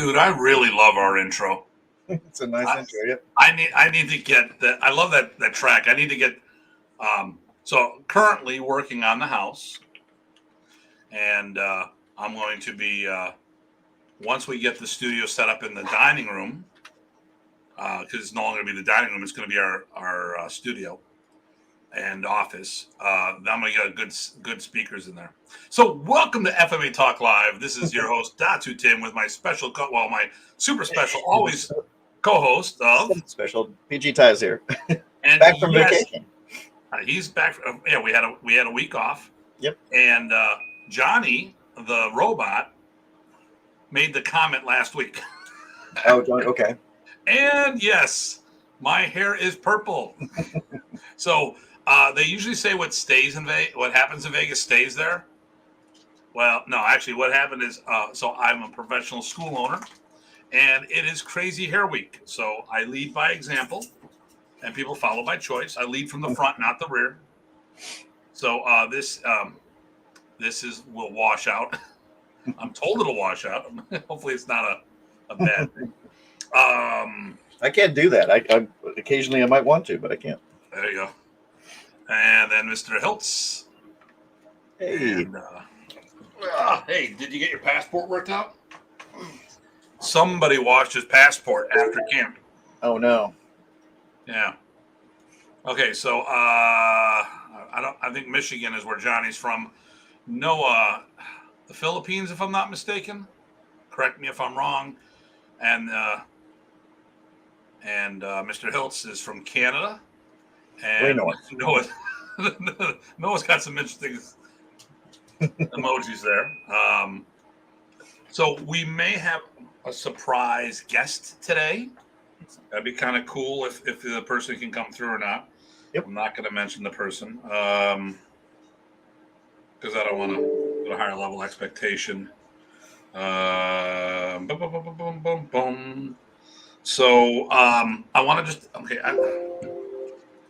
Dude, I really love our intro. It's a nice intro. Yep. I need to get that. I love that track. I need to get. So currently working on the house, and I'm going to be once we get the studio set up in the dining room, because it's no longer going to be the dining room. It's going to be our studio and office. Then I'm going to get good speakers in there. So welcome to FMA Talk Live. This is your host Datu Tim with my special, my super special, always co-host of special PG Ties here, and back from vacation. He's back. Yeah, we had a week off. Yep. And Johnny, the robot, made the comment last week. Oh, Johnny. Okay. And yes, my hair is purple. So they usually say what happens in Vegas stays there. Well, no, actually, what happened is so I'm a professional school owner, and it is Crazy Hair Week. So I lead by example, and people follow by choice. I lead from the front, not the rear. So this will wash out. I'm told it'll wash out. Hopefully, it's not a bad thing. I can't do that. I occasionally I might want to, but I can't. There you go. And then Mr. Hiltz. Hey. And, hey, did you get your passport worked out? Somebody washed his passport after camp. Oh no. Yeah. Okay, so I think Michigan is where Johnny's from. No, the Philippines, if I'm not mistaken. Correct me if I'm wrong. And Mr. Hiltz is from Canada. And Noah's got some interesting emojis there. So we may have a surprise guest today. That'd be kind of cool if the person can come through or not. Yep. I'm not going to mention the person because I don't want to get a higher level expectation. So I want to just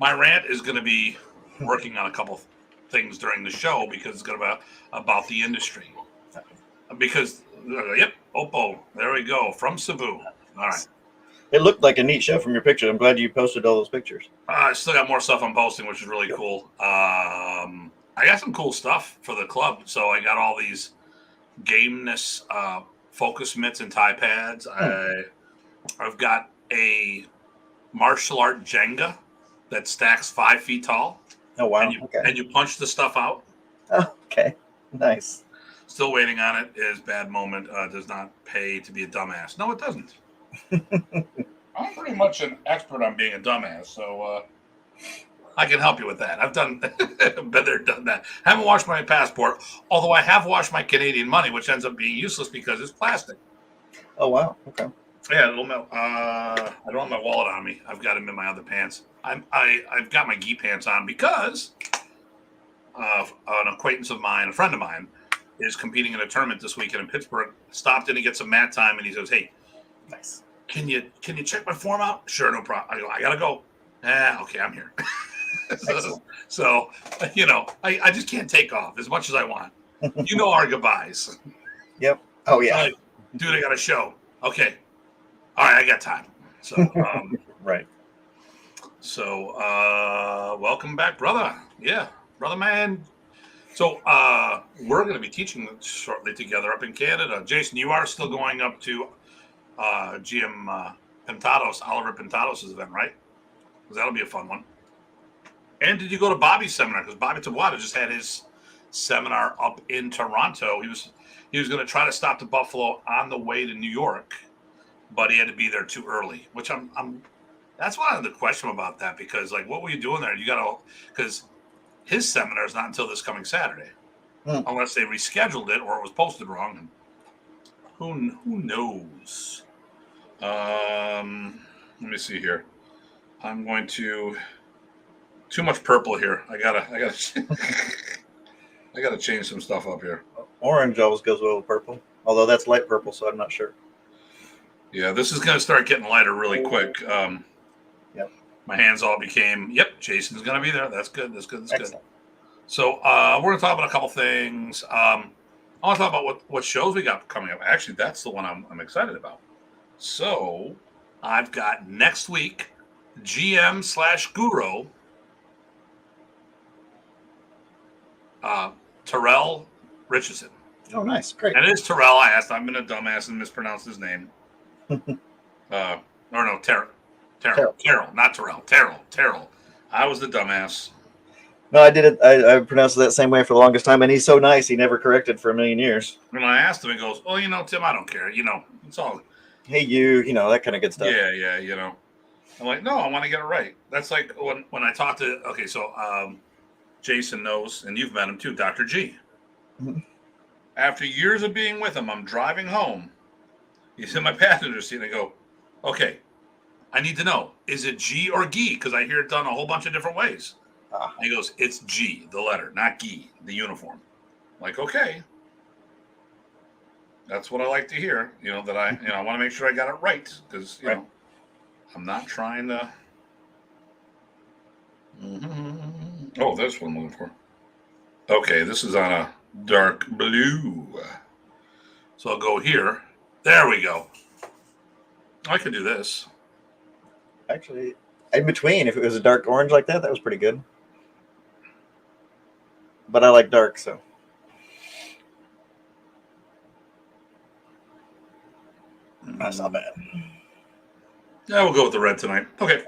my rant is going to be working on a couple things during the show because it's going to be about the industry. Because yep, Oppo, there we go from Cebu. All right. It looked like a neat show from your picture. I'm glad you posted all those pictures. I still got more stuff I'm posting, which is really cool. I got some cool stuff for the club. So I got all these gameness focus mitts and tie pads. I've got a martial art Jenga that stacks 5 feet tall. Oh, wow. And you punch the stuff out. Oh, okay. Nice. Still waiting on it. Is bad moment. Does not pay to be a dumbass. No, it doesn't. I'm pretty much an expert on being a dumbass, so I can help you with that. I've been there, done that. Haven't washed my passport, although I have washed my Canadian money, which ends up being useless because it's plastic. Oh, wow. Okay. Yeah, I don't have my wallet on me. I've got them in my other pants. I've got my gi pants on because an acquaintance of mine, a friend of mine, is competing in a tournament this weekend in Pittsburgh. Stopped in to get some mat time, and he says, "Hey, nice. Can you check my form out?" Sure, no problem. I go, I gotta go. Okay, I'm here. so I just can't take off as much as I want. You know our goodbyes. Yep. Oh yeah. Dude, I got a show. Okay. All right, I got time. So right. So welcome back, brother. Yeah, brother man. So we're going to be teaching shortly together up in Canada. Jason, you are still going up to GM Oliver Pintados' event, right? Because that'll be a fun one. And did you go to Bobby's seminar? Because Bobby Tawada just had his seminar up in Toronto. He was going to try to stop to Buffalo on the way to New York, but he had to be there too early. Which that's why I had the question about that, because what were you doing there? Because his seminar is not until this coming Saturday, unless they rescheduled it or it was posted wrong. And who knows? Let me see here. I'm going to too much purple here. I gotta I gotta change some stuff up here. Orange always goes well with purple, although that's light purple, so I'm not sure. Yeah, this is gonna start getting lighter really quick. Yep. My hands all became. Yep, Jason's gonna be there. That's good. That's good. That's good. So we're gonna talk about a couple things. I want to talk about what shows we got coming up. Actually, that's the one I'm excited about. So I've got next week GM/Guru Terrell Richardson. Oh, nice. Great. And it is Terrell. I've been a dumbass and mispronounced his name. Terrell, not Terrell. Terrell. I was the dumbass. No, I did it. I pronounced it that same way for the longest time, and he's so nice. He never corrected for a million years. When I asked him, he goes, "Oh, Tim, I don't care. It's all." Hey, that kind of good stuff. Yeah. I'm like, no, I want to get it right. That's like when I talked to. Okay, so Jason knows, and you've met him too, Dr. G. Mm-hmm. After years of being with him, I'm driving home. He's in my passenger seat, and I go, "Okay, I need to know, is it G or G? Because I hear it done a whole bunch of different ways." And he goes, "It's G, the letter, not G, the uniform." I'm like, okay. That's what I like to hear, that I want to make sure I got it right. Because, I'm not trying to. Oh, that's what I'm looking for. Okay, this is on a dark blue. So I'll go here. There we go. I could do this. Actually, in between, if it was a dark orange like that was pretty good. But I like dark, so. That's not bad. Yeah, we'll go with the red tonight. Okay.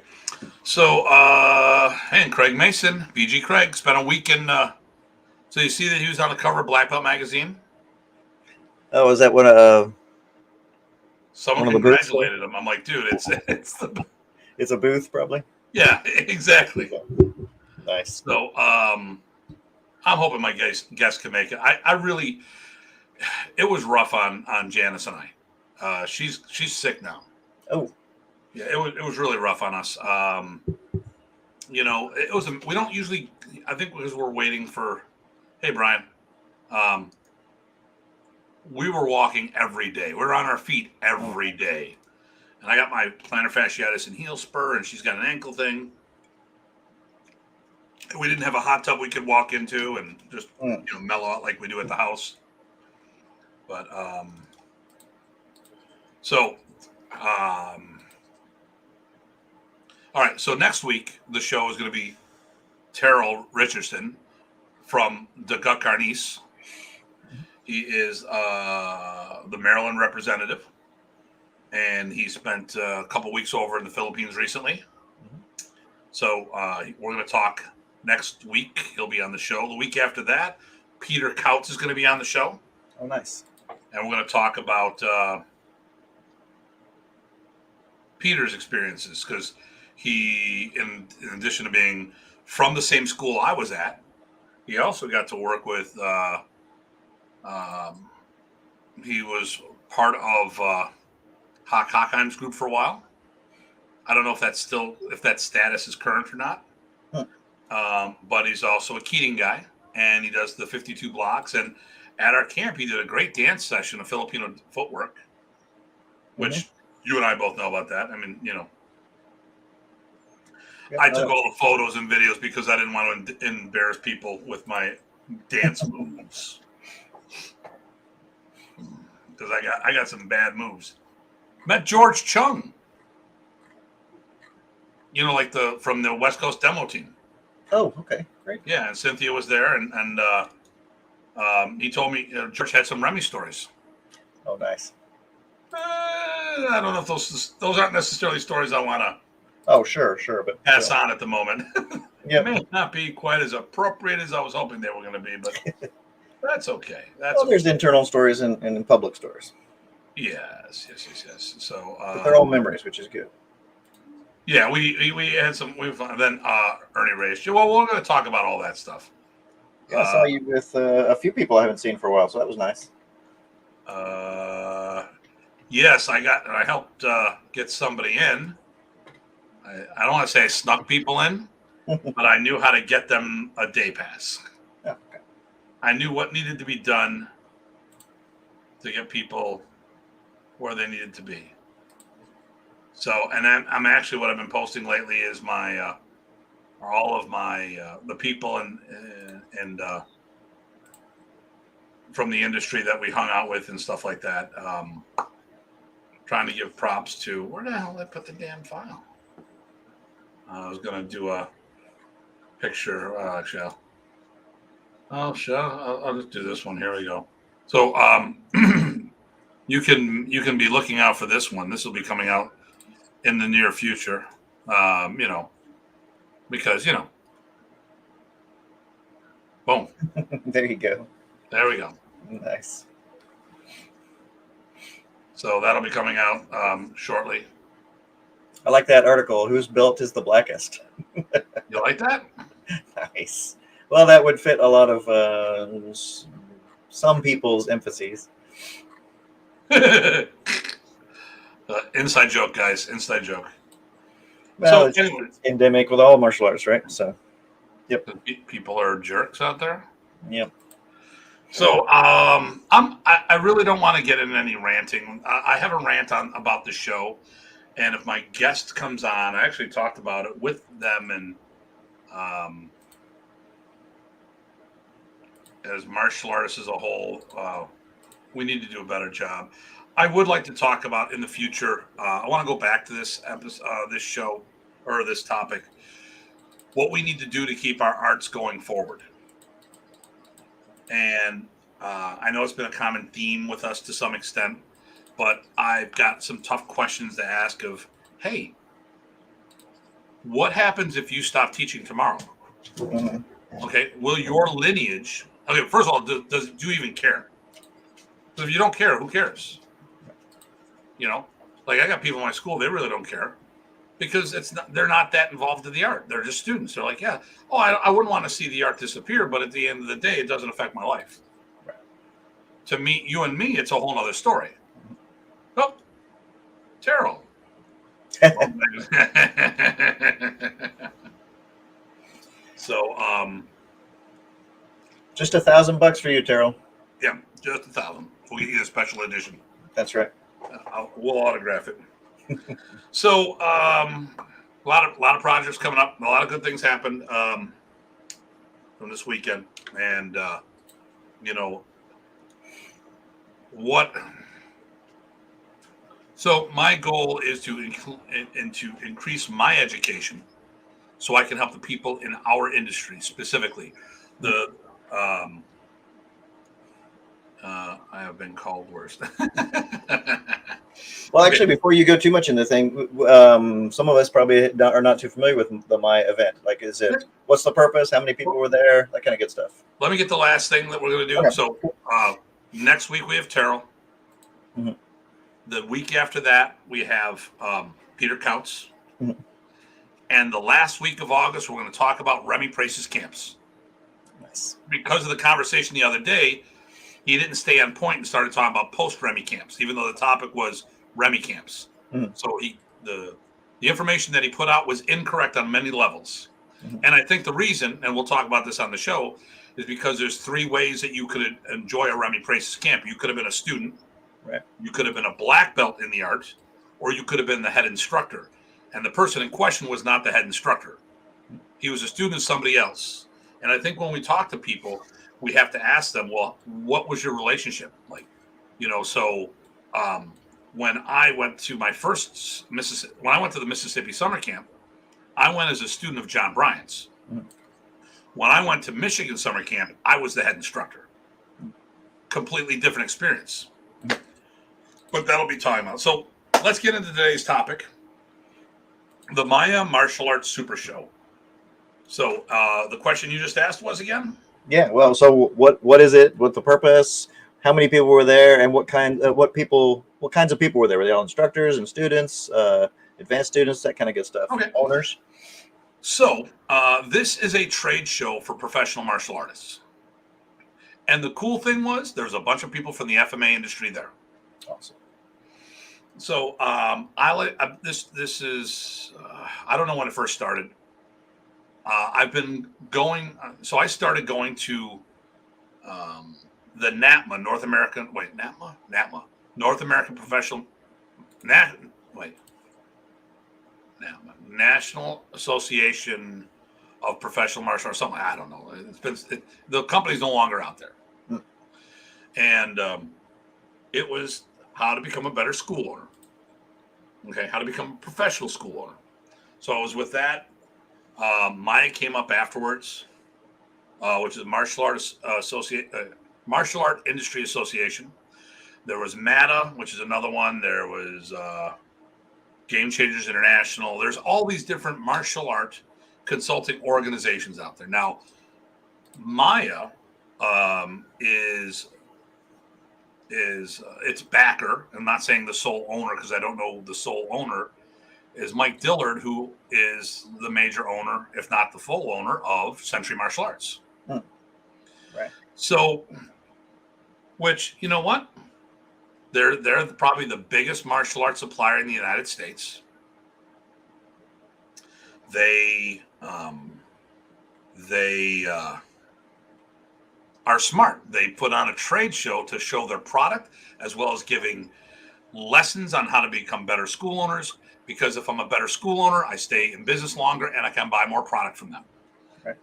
So, and Craig Mason, BG Craig, spent a week in. So you see that he was on the cover of Black Belt magazine? Oh, is that what? Someone congratulated him. I'm like, dude, it's a booth, probably. Yeah, exactly. Nice. So, I'm hoping my guest can make it. I really, it was rough on Janice and I. She's sick now. Oh. Yeah, it was really rough on us. It was. We don't usually. I think because we're waiting for. Hey, Brian. We were walking every day. We're on our feet every day, and I got my plantar fasciitis and heel spur, and she's got an ankle thing. We didn't have a hot tub we could walk into and just mellow out like we do at the house. But all right. So next week the show is going to be Terrell Richardson from the Gut Carnice. He is the Maryland representative, and he spent a couple weeks over in the Philippines recently. So we're going to talk next week. He'll be on the show. The week after that, Peter Kautz is going to be on the show. Oh, nice. And we're going to talk about Peter's experiences, because he, in addition to being from the same school I was at, he also got to work with, he was part of Hock Hockheim's group for a while. I don't know if that status is current or not. But he's also a Keating guy, and he does the 52 blocks. And at our camp, he did a great dance session of Filipino footwork, which you and I both know about that. I mean, I took all the photos and videos because I didn't want to embarrass people with my dance moves. Because I got some bad moves. Met George Chung. Like from the West Coast demo team. Oh, okay, great. Yeah, and Cynthia was there, and he told me George had some Remy stories. Oh, nice. I don't know if those aren't necessarily stories I want to. Oh, sure, but pass on at the moment. Yep. It may not be quite as appropriate as I was hoping they were going to be, but that's okay. There's internal stories and public stories. Yes. So but they're all memories, which is good. Yeah, we had some. Then Ernie Reyes. Well, we're going to talk about all that stuff. Yeah, I saw you with a few people I haven't seen for a while, so that was nice. Yes, I helped get somebody in. I don't want to say I snuck people in, but I knew how to get them a day pass. Oh, okay. I knew what needed to be done to get people where they needed to be. So, and I'm actually, what I've been posting lately is my, all of my, the people and from the industry that we hung out with and stuff like that. trying to give props to where the hell did I put the damn file? I was gonna do a picture. Actually, I'll just do this one. Here we go. So you can be looking out for this one. This will be coming out in the near future. Because boom. There you go. There we go. Nice. So that'll be coming out shortly. I like that article. Whose belt is the blackest? You like that? Nice. Well, that would fit a lot of some people's emphases. Inside joke, guys. Inside joke. Well, So anyway, it's endemic with all martial arts, right? So, yep. People are jerks out there. Yep. So I really don't want to get into any ranting. I have a rant about the show, and if my guest comes on, I actually talked about it with them, and as martial artists as a whole, we need to do a better job. I would like to talk about in the future. I want to go back to this episode, this show, or this topic. What we need to do to keep our arts going forward. And I know it's been a common theme with us to some extent, but I've got some tough questions to ask of, hey, what happens if you stop teaching tomorrow? Mm-hmm. Okay, will your lineage, okay, first of all, do you even care? Because if you don't care, who cares? Like I got people in my school, they really don't care because they're not that involved in the art. They're just students. They're like, yeah, I wouldn't want to see the art disappear, but at the end of the day, it doesn't affect my life. Right. To me, you and me, it's a whole other story. Oh, Terrell. So, just $1,000 for you, Terrell. Yeah, just 1,000. We'll get you a special edition. That's right. We'll autograph it. So, a lot of projects coming up. A lot of good things happened from this weekend, and what. So my goal is to increase my education, so I can help the people in our industry specifically. I have been called worse. Well, actually, before you go too much into the thing, some of us probably are not too familiar with the MAIA event. Like, what's the purpose? How many people were there? That kind of good stuff. Let me get the last thing that we're going to do. Okay. So next week we have Terrell. Mm-hmm. The week after that we have Peter Counts. Mm-hmm. And the last week of August, we're going to talk about Remy Price's camps. Nice. Because of the conversation the other day, he didn't stay on point and started talking about post-Remy camps, even though the topic was Remy camps. Mm-hmm. So the information that he put out was incorrect on many levels. Mm-hmm. And I think the reason, and we'll talk about this on the show, is because there's 3 ways that you could enjoy a Remy Price's camp. You could have been a student, right? You could have been a black belt in the art, or you could have been the head instructor. And the person in question was not the head instructor. He was a student of somebody else. And I think when we talk to people, we have to ask them, well, what was your relationship like? So when I went to my first when I went to the Mississippi summer camp, I went as a student of John Bryant's. Mm-hmm. When I went to Michigan summer camp, I was the head instructor. Completely different experience. Mm-hmm. But that'll be time out. So let's get into today's topic. The MAIA Martial Arts Supershow. So the question you just asked was again? Yeah. Well, so what is it? What's the purpose? How many people were there? And what kinds of people were there? Were they all instructors and students, advanced students, that kind of good stuff? Okay. Owners. So this is a trade show for professional martial artists. And the cool thing was there's a bunch of people from the FMA industry there. Awesome. So I like this is I don't know when it first started. I've been going. So I started going to the NAPMA, North American Professional National Association of Professional Martial Arts, something I don't know. The company's no longer out there, and it was how to become a better school owner. Okay, how to become a professional school owner. So I was with that. MAIA came up afterwards, which is Martial Art Industry Association. There was MATA, which is another one. There was Game Changers International. There's all these different martial art consulting organizations out there. Now, MAIA is its backer. I'm not saying the sole owner because I don't know the sole owner. Is Mike Dillard, who is the major owner, if not the full owner, of Century Martial Arts. Right. So, which, you know what? They're probably the biggest martial arts supplier in the United States. They are smart. They put on a trade show to show their product, as well as giving lessons on how to become better school owners. Because if I'm a better school owner, I stay in business longer and I can buy more product from them. Right.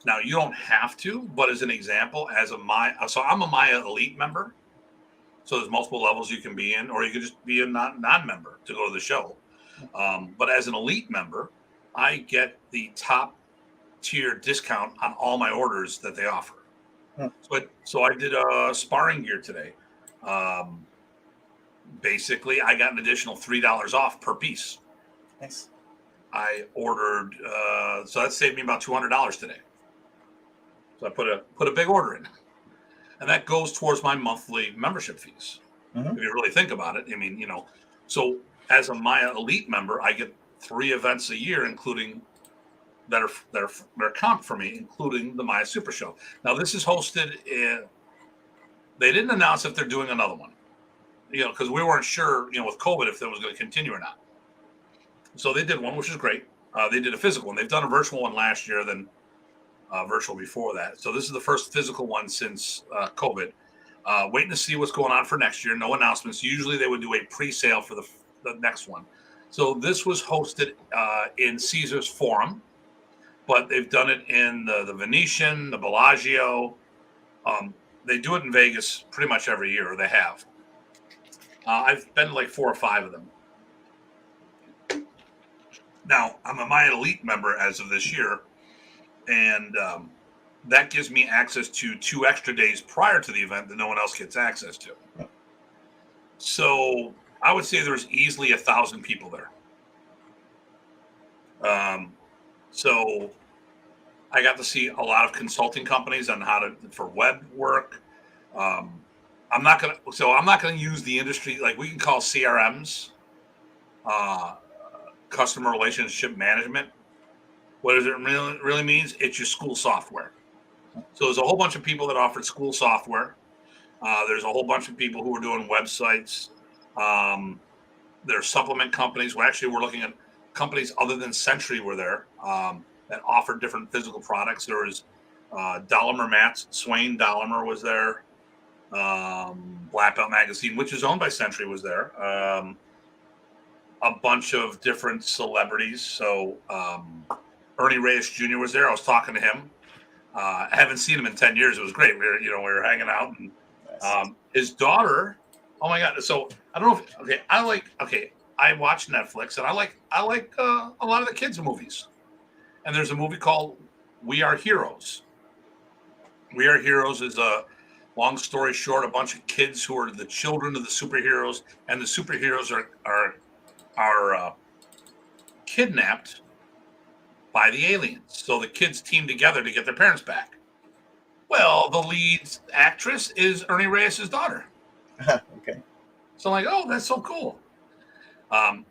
Now, you don't have to, but as an example, so I'm a MAIA Elite member. So there's multiple levels you can be in, or you could just be a non-member to go to the show. But as an Elite member, I get the top tier discount on all my orders that they offer. So I did a sparring gear today. Basically, I got an additional $3 off per piece. Nice. I ordered, so that saved me about $200 today. So I put a big order in, and that goes towards my monthly membership fees. Mm-hmm. If you really think about it, I mean, so as a MAIA Elite member, I get 3 events a year, including that are comp for me, including the MAIA Super Show. Now, this is hosted in. They didn't announce if they're doing another one, because we weren't sure, with COVID, if that was going to continue or not. So they did one, which is great. They did a physical one. They've done a virtual one last year, then virtual before that. So this is the first physical one since COVID. Waiting to see what's going on for next year. No announcements. Usually they would do a pre-sale for the next one. So this was hosted in Caesars Forum, but they've done it in the Venetian, the Bellagio. They do it in Vegas pretty much every year, or they have. I've been to like 4 or 5 of them. Now, I'm a MAIA Elite member as of this year, and that gives me access to 2 extra days prior to the event that no one else gets access to. So I would say there's easily 1,000 people there. So I got to see a lot of consulting companies on for web work. I'm not gonna use the industry, like we can call CRMs, customer relationship management. What does it really means? It's your school software. So there's a whole bunch of people that offered school software. There's a whole bunch of people who were doing websites. There's supplement companies. We're looking at companies other than Century were there that offered different physical products. There was Dahlimer Mats. Swain Dahlimer was there. Black Belt Magazine, which is owned by Century, was there. A bunch of different celebrities. So Ernie Reyes Jr. was there. I was talking to him. I haven't seen him in 10 years. It was great. We were hanging out, and his daughter. Oh my God! So I don't know. I watch Netflix, and I like a lot of the kids' movies. And there's a movie called We Are Heroes. We Are Heroes is a long story short, a bunch of kids who are the children of the superheroes, and the superheroes are kidnapped by the aliens. So the kids team together to get their parents back. Well, the lead actress is Ernie Reyes' daughter. Okay. So I'm like, oh, that's so cool.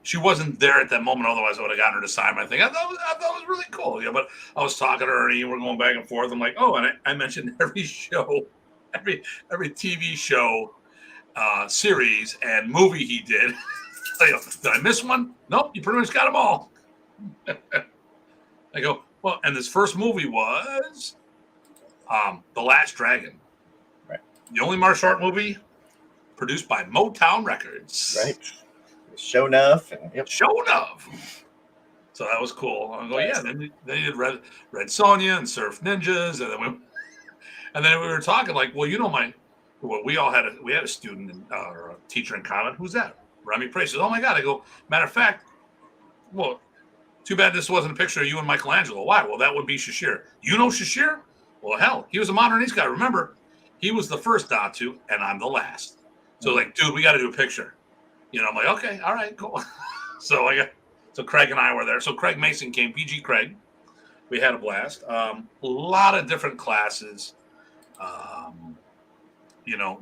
She wasn't there at that moment, otherwise I would have gotten her to sign my thing. I thought it was really cool. But I was talking to Ernie, and we're going back and forth. I'm like, oh, and I mentioned every show, every TV show, series, and movie he did. Did I miss one? Nope, you pretty much got them all. I go, well, and this first movie was The Last Dragon. Right. The only martial art movie produced by Motown Records. Right. Show enough. Show enough. So that was cool. I go, yeah. Then they did Red Sonja and Surf Ninjas, and then we were talking like, well, we all had a student or a teacher in common. Who's that? Remy praised. Says, "Oh my God!" I go, "Matter of fact, well, too bad this wasn't a picture of you and Michelangelo. Why? Well, that would be Shashir. You know Shashir? Well, hell, he was a modern East guy. Remember, he was the first Datu, and I'm the last. So like, dude, we got to do a picture. I'm like, okay, all right, cool. So Craig and I were there. So Craig Mason came, PG Craig. We had a blast. A lot of different classes.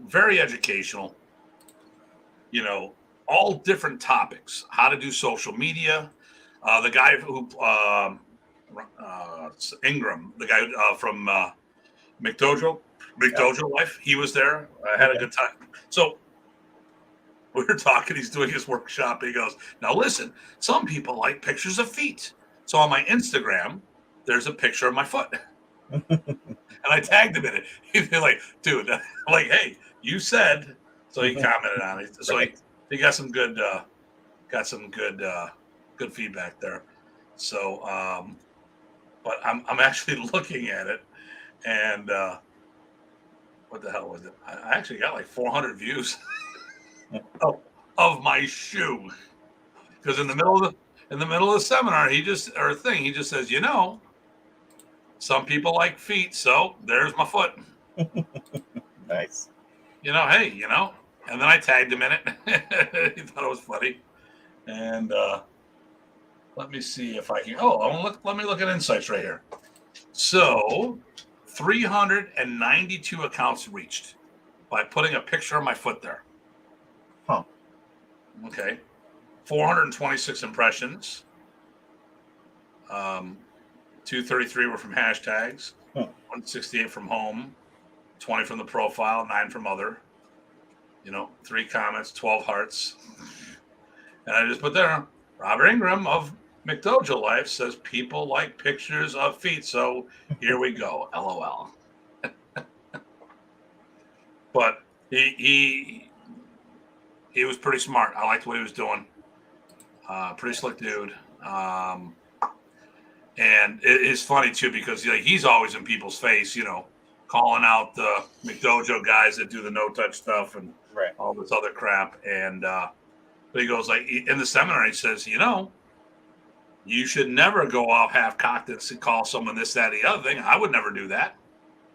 Very educational. All different topics. How to do social media. The guy who Ingram, the guy from McDojo Life, he was there. I had a good time. So we were talking. He's doing his workshop. He goes, "Now listen, some people like pictures of feet. So on my Instagram, there's a picture of my foot." And I tagged him in it. He'd be like, "Dude," I'm like, "Hey, you said." So he commented on it. So he got some good, good feedback there. So, but I'm actually looking at it, and what the hell was it? I actually got like 400 views of my shoe, because in the middle of the seminar, he just says, some people like feet, so there's my foot. Nice. Hey, and then I tagged him in it. He thought it was funny. And let me see if I can. Let me look at insights right here. So 392 accounts reached by putting a picture of my foot there. Huh. Okay. 426 impressions. 233 were from hashtags. 168 from home. 20 from the profile. 9 from other. 3 comments. 12 hearts. And I just put there, Robert Ingram of McDojo Life says people like pictures of feet. So here we go. LOL. But he was pretty smart. I liked what he was doing. Pretty slick dude. And it is funny too, because he's always in people's face, calling out the McDojo guys that do the no touch stuff and all this other crap. And but he goes, like, in the seminar, he says, you should never go off half-cocked and call someone this, that, the other thing. I would never do that.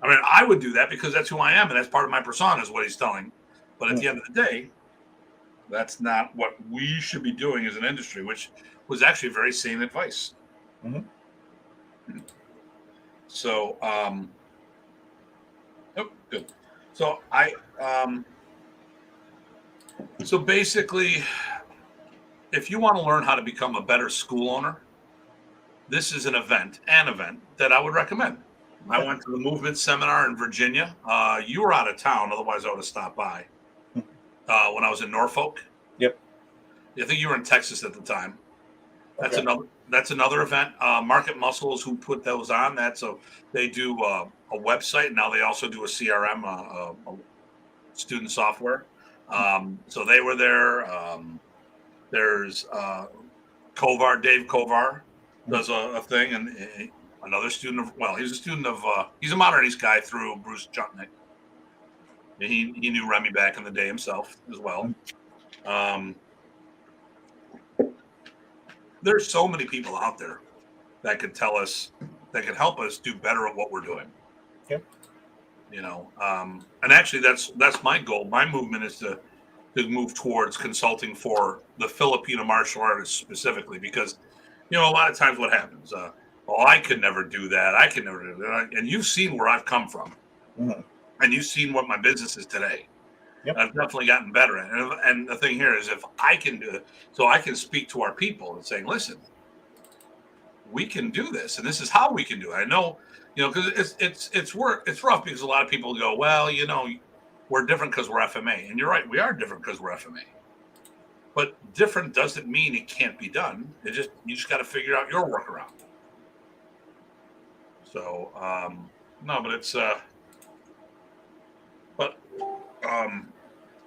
I mean, I would do that because that's who I am, and that's part of my persona is what he's telling. But at the end of the day, that's not what we should be doing as an industry, which was actually very sane advice. Mm-hmm. So, good. So so basically, if you want to learn how to become a better school owner, this is an event that I would recommend. I went to the movement seminar in Virginia. You were out of town, otherwise I would have stopped by. When I was in Norfolk. Yep. I think you were in Texas at the time. That's another event. Market Muscles, who put those on. They do a website. Now they also do a CRM, a student software. So they were there. There's Dave Kovar does a thing, and another student he's a modern East guy through Bruce Chutnick. He knew Remy back in the day himself as well. There's so many people out there that could tell us, that could help us do better at what we're doing. Yep. And actually that's my goal. My movement is to move towards consulting for the Filipino martial artists specifically, because, a lot of times what happens, I could never do that. I can never do that. And you've seen where I've come from. Mm-hmm. And you've seen what my business is today. Yep. I've definitely gotten better at it. And the thing here is, if I can do it, so I can speak to our people and saying, listen, we can do this, and this is how we can do it. I know, because it's rough, because a lot of people go, well, we're different because we're FMA. And you're right, we are different because we're FMA. But different doesn't mean it can't be done. You just got to figure out your workaround. So, no, but it's,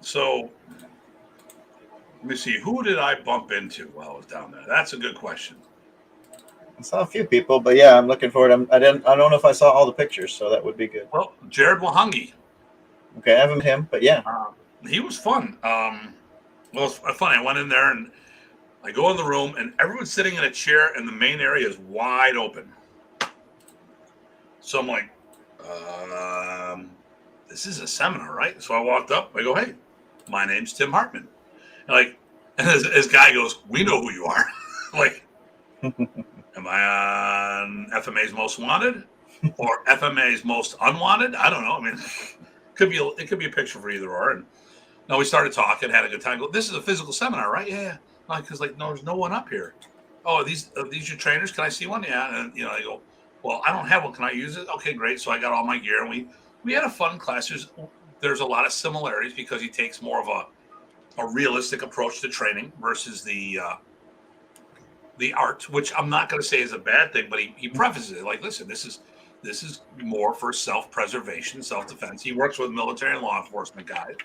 so let me see. Who did I bump into while I was down there? That's a good question. I saw a few people, but yeah, I'm looking forward. I don't know if I saw all the pictures, so that would be good. Well, Jared Wahangi. Okay, I haven't met him, but yeah. He was fun. Well, it's funny. I went in there and I go in the room and everyone's sitting in a chair and the main area is wide open. So I'm like, this is a seminar, right? So I walked up. I go, hey, my name's Tim Hartman. And his guy goes, we know who you are. Like, am I on FMA's Most Wanted or FMA's Most Unwanted? I don't know. I mean, it could be a picture for either or. And no, we started talking, had a good time. Go, this is a physical seminar, right? Yeah. Because no, there's no one up here. Oh, are these your trainers? Can I see one? Yeah. And I go, well, I don't have one. Can I use it? Okay, great. So I got all my gear, and we had a fun class. There's a lot of similarities because he takes more of a realistic approach to training versus the art, which I'm not going to say is a bad thing, but he prefaces it like, listen, this is more for self-preservation, self-defense. He works with military and law enforcement guys.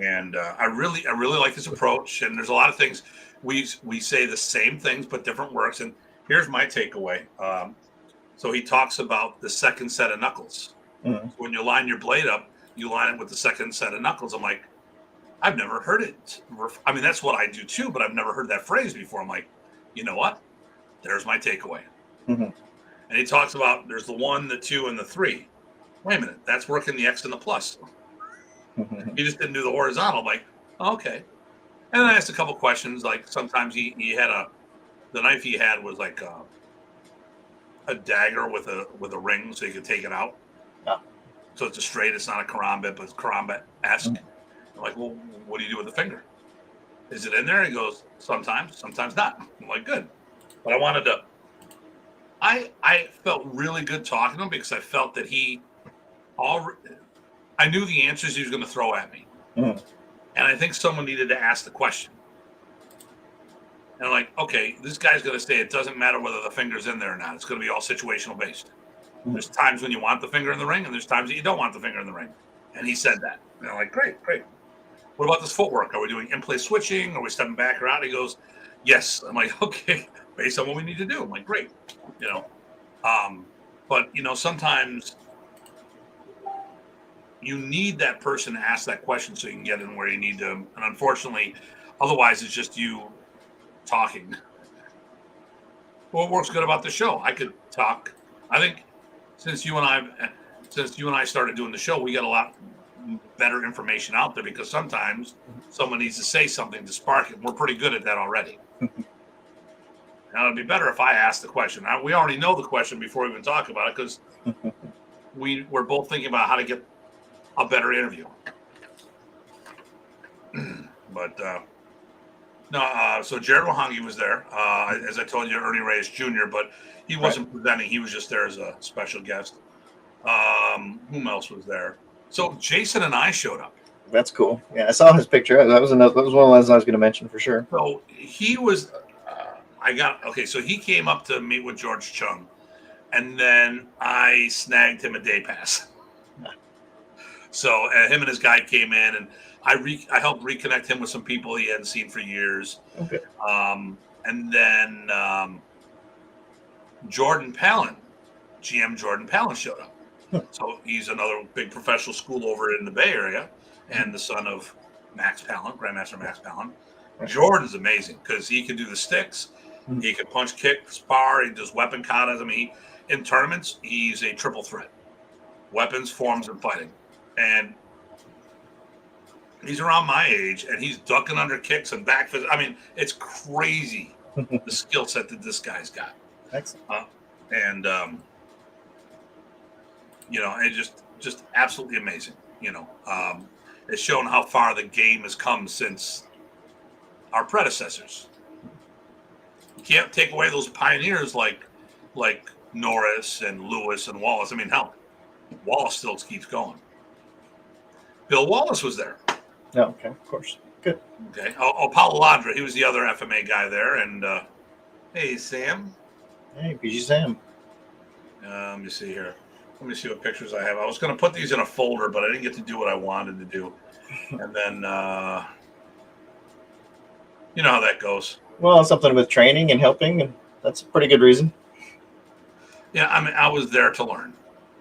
And I really like his approach. And there's a lot of things we say the same things but different works. And here's my takeaway. So he talks about the second set of knuckles. Mm-hmm. So when you line your blade up, you line it with the second set of knuckles. I'm like, I've never heard it. I mean, that's what I do too, but I've never heard that phrase before. I'm like, you know what? There's my takeaway. Mm-hmm. And he talks about there's the 1, the 2, and the 3. Wait a minute, that's working the X and the plus. He just didn't do the horizontal. I'm like, oh, okay. And then I asked a couple questions. Like sometimes he had the knife he had was like a dagger with a ring, so you could take it out. Yeah. So it's a straight. It's not a karambit, but it's karambit-esque. Mm-hmm. I'm like, well, what do you do with the finger? Is it in there? He goes, sometimes not. I'm like, good. But I wanted to. I felt really good talking to him because I felt that I knew the answers he was going to throw at me. Mm. And I think someone needed to ask the question. And I'm like, okay, this guy's going to say it doesn't matter whether the finger's in there or not. It's going to be all situational based. Mm. There's times when you want the finger in the ring, and there's times that you don't want the finger in the ring. And he said that. And I'm like, great. What about this footwork? Are we doing in-place switching? Are we stepping back or out? He goes, yes. I'm like, okay, based on what we need to do. I'm like, great. But, sometimes you need that person to ask that question so you can get in where you need to. And unfortunately, otherwise it's just you talking. What works good about the show? I could talk. I think since you and I started doing the show, we got a lot better information out there because sometimes someone needs to say something to spark it. We're pretty good at that already. Now it'd be better if I asked the question. We already know the question before we even talk about it because we're both thinking about how to get a better interview. But so Jared Wahangi was there. As I told you, Ernie Reyes Jr., but he wasn't presenting. He was just there as a special guest. Whom else was there? So Jason and I showed up. That's cool. Yeah, I saw his picture. That was one of the ones I was going to mention for sure. So he was. So he came up to meet with George Chung, and then I snagged him a day pass. So him and his guide came in, and I helped reconnect him with some people he hadn't seen for years. Okay. And then Jordan Palin, GM Jordan Palin showed up. So he's another big professional school over in the Bay Area, and the son of Max Palin, Grandmaster Max Palin. Jordan's amazing because he can do the sticks, he can punch, kick, spar, he does weapon katas. I mean, in tournaments, he's a triple threat: weapons, forms, and fighting. And he's around my age, and he's ducking under kicks and back fists. I mean, it's crazy the skill set that this guy's got. Excellent. It's just absolutely amazing. It's shown how far the game has come since our predecessors. You can't take away those pioneers like Norris and Lewis and Wallace. I mean, hell, Wallace still keeps going. Bill Wallace was there. Yeah, okay, of course. Good. Okay. Paulo Ladra, he was the other FMA guy there. And hey, Sam. Hey, PG Sam. Let me see here. Let me see what pictures I have. I was going to put these in a folder, but I didn't get to do what I wanted to do. And then, you know how that goes. Well, something with training and helping, and that's a pretty good reason. Yeah, I mean, I was there to learn.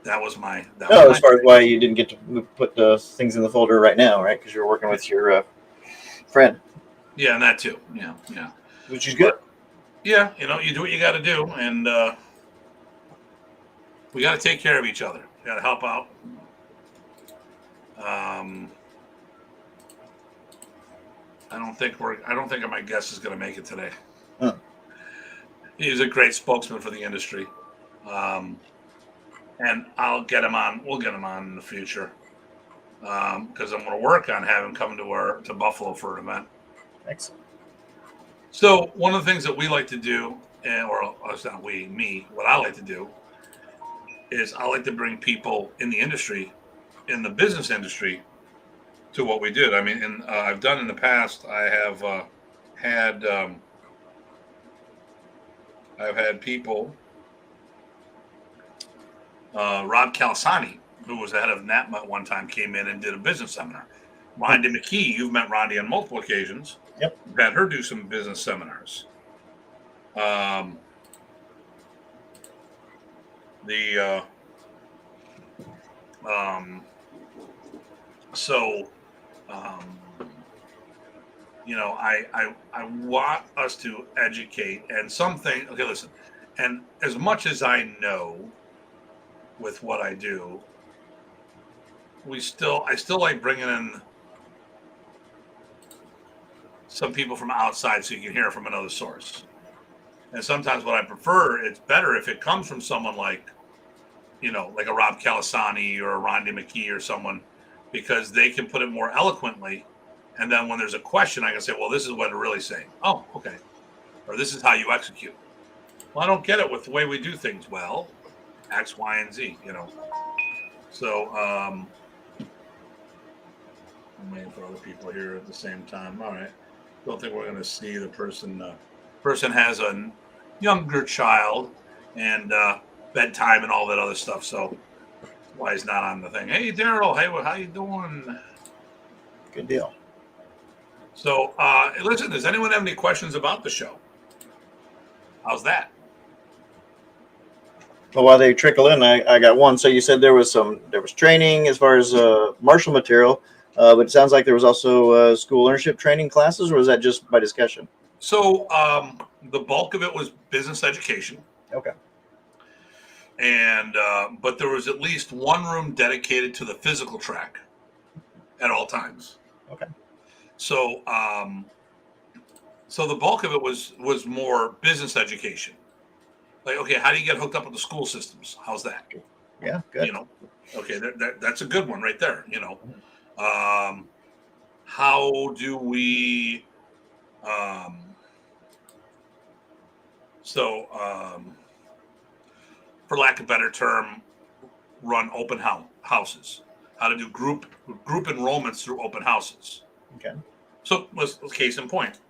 That was my. No, as far as why you didn't get to put the things in the folder right now, right? Because you're working with your friend. Yeah, and that too. Yeah, yeah. Which is good. But yeah, you do what you got to do, and we got to take care of each other. We got to help out. I don't think my guest is going to make it today. Huh. He's a great spokesman for the industry, and I'll get him on. We'll get him on in the future because I'm going to work on having him come to Buffalo for an event. Excellent. So one of the things that we like to do, or it's not we, me, what I like to do is I like to bring people in the industry, in the business industry, to what we did. I mean, I've done in the past. I have had I've had people. Rob Calisani, who was the head of NAPMA at one time, came in and did a business seminar. Rhonda McKee, you've met Rhonda on multiple occasions. Yep. You've had her do some business seminars. I want us to educate and something. Okay, listen. And as much as I know with what I do, I still like bringing in some people from outside so you can hear from another source. And sometimes what I prefer, it's better if it comes from someone like a Rob Calisani or a Rhonda McKee or someone, because they can put it more eloquently. And then when there's a question, I can say, well, this is what they're really saying. Oh, okay. Or this is how you execute. Well, I don't get it with the way we do things. Well, X, Y, and Z, So I'm waiting for other people here at the same time. All right. Don't think we're going to see the person. Person has a younger child and bedtime and all that other stuff. So that's why he's not on the thing. Hey, Daryl. Hey, how you doing? Good deal. So, listen, does anyone have any questions about the show? How's that? Well, while they trickle in, I got one. So you said there was training as far as martial material, but it sounds like there was also school ownership training classes, or was that just by discussion? So the bulk of it was business education. Okay. And but there was at least one room dedicated to the physical track at all times. Okay. So so the bulk of it was more business education. Like, okay, how do you get hooked up with the school systems? How's that? Yeah, good. Okay, that's a good one right there. How do we? For lack of a better term, run open houses. How to do group enrollments through open houses. Okay. So let's case in point.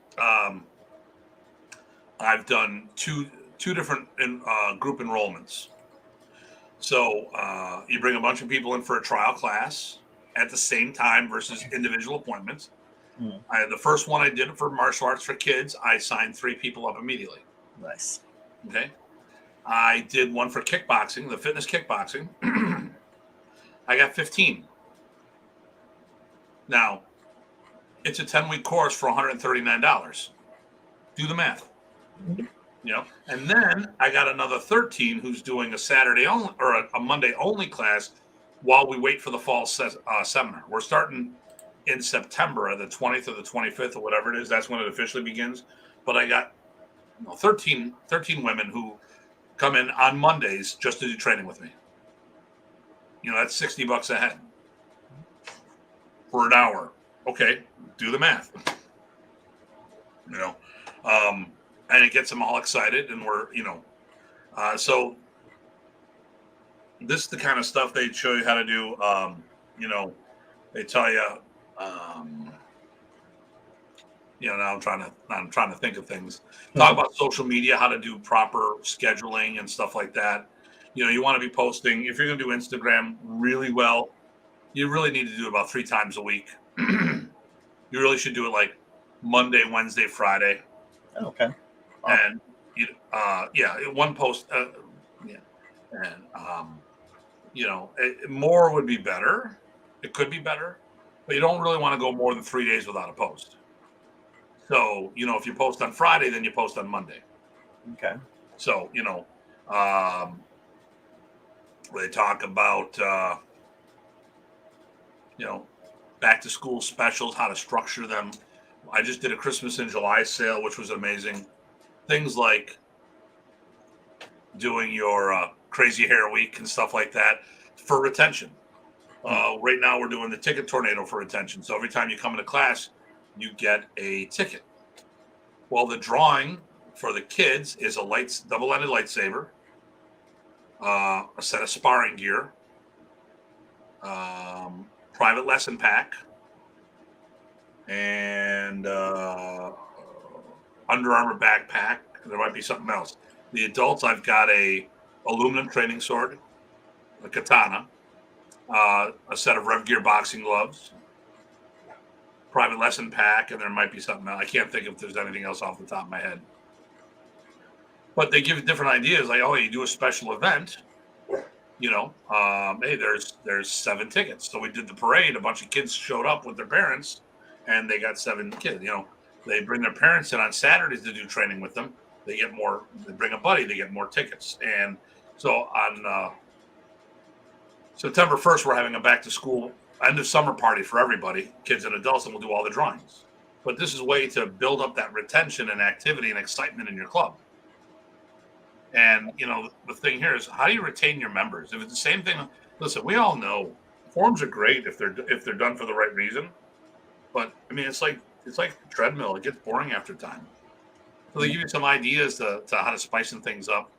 I've done two different group enrollments. So you bring a bunch of people in for a trial class at the same time versus individual appointments. The first one I did for martial arts for kids, I signed 3 people up immediately. Nice. Okay. I did one for kickboxing, the fitness kickboxing. I got 15. Now, it's a 10-week course for $139. Do the math. And then I got another 13 who's doing a Saturday only or a Monday only class while we wait for the fall seminar. We're starting in September, the 20th or the 25th or whatever it is. That's when it officially begins. But I got 13 women who come in on Mondays just to do training with me. That's $60 a head for an hour. Okay, do the math. And it gets them all excited, and we're, so this is the kind of stuff they show you how to do. They tell you, now I'm trying to think of things. Talk about social media, how to do proper scheduling and stuff like that. You want to be posting. If you're going to do Instagram really well, you really need to do it about 3 times a week. You really should do it like Monday, Wednesday, Friday. Okay. And one post, and more would be better. It could be better, but you don't really want to go more than 3 days without a post. So, if you post on Friday, then you post on Monday. Okay. So, they talk about, back to school specials, how to structure them. I just did a Christmas in July sale, which was amazing. Things like doing your crazy hair week and stuff like that for retention. Right now, we're doing the ticket tornado for retention. So every time you come into class, you get a ticket. Well, the drawing for the kids is a double-ended lightsaber, a set of sparring gear, private lesson pack, and Under Armour backpack. There might be something else. The adults, I've got a aluminum training sword, a katana, a set of Rev Gear boxing gloves, private lesson pack, and there might be something else. I can't think if there's anything else off the top of my head. But they give different ideas, like, you do a special event, hey, there's 7 tickets. So we did the parade. A bunch of kids showed up with their parents, and they got 7 kids. They bring their parents in on Saturdays to do training with them. They get more. They bring a buddy. They get more tickets. And so on September 1st, we're having a back to school end of summer party for everybody, kids and adults, and we'll do all the drawings. But this is a way to build up that retention and activity and excitement in your club. And, the thing here is, how do you retain your members? If it's the same thing, listen, we all know forums are great if they're done for the right reason. But I mean, it's like the treadmill. It gets boring after time. So they give you some ideas to how to spice things up,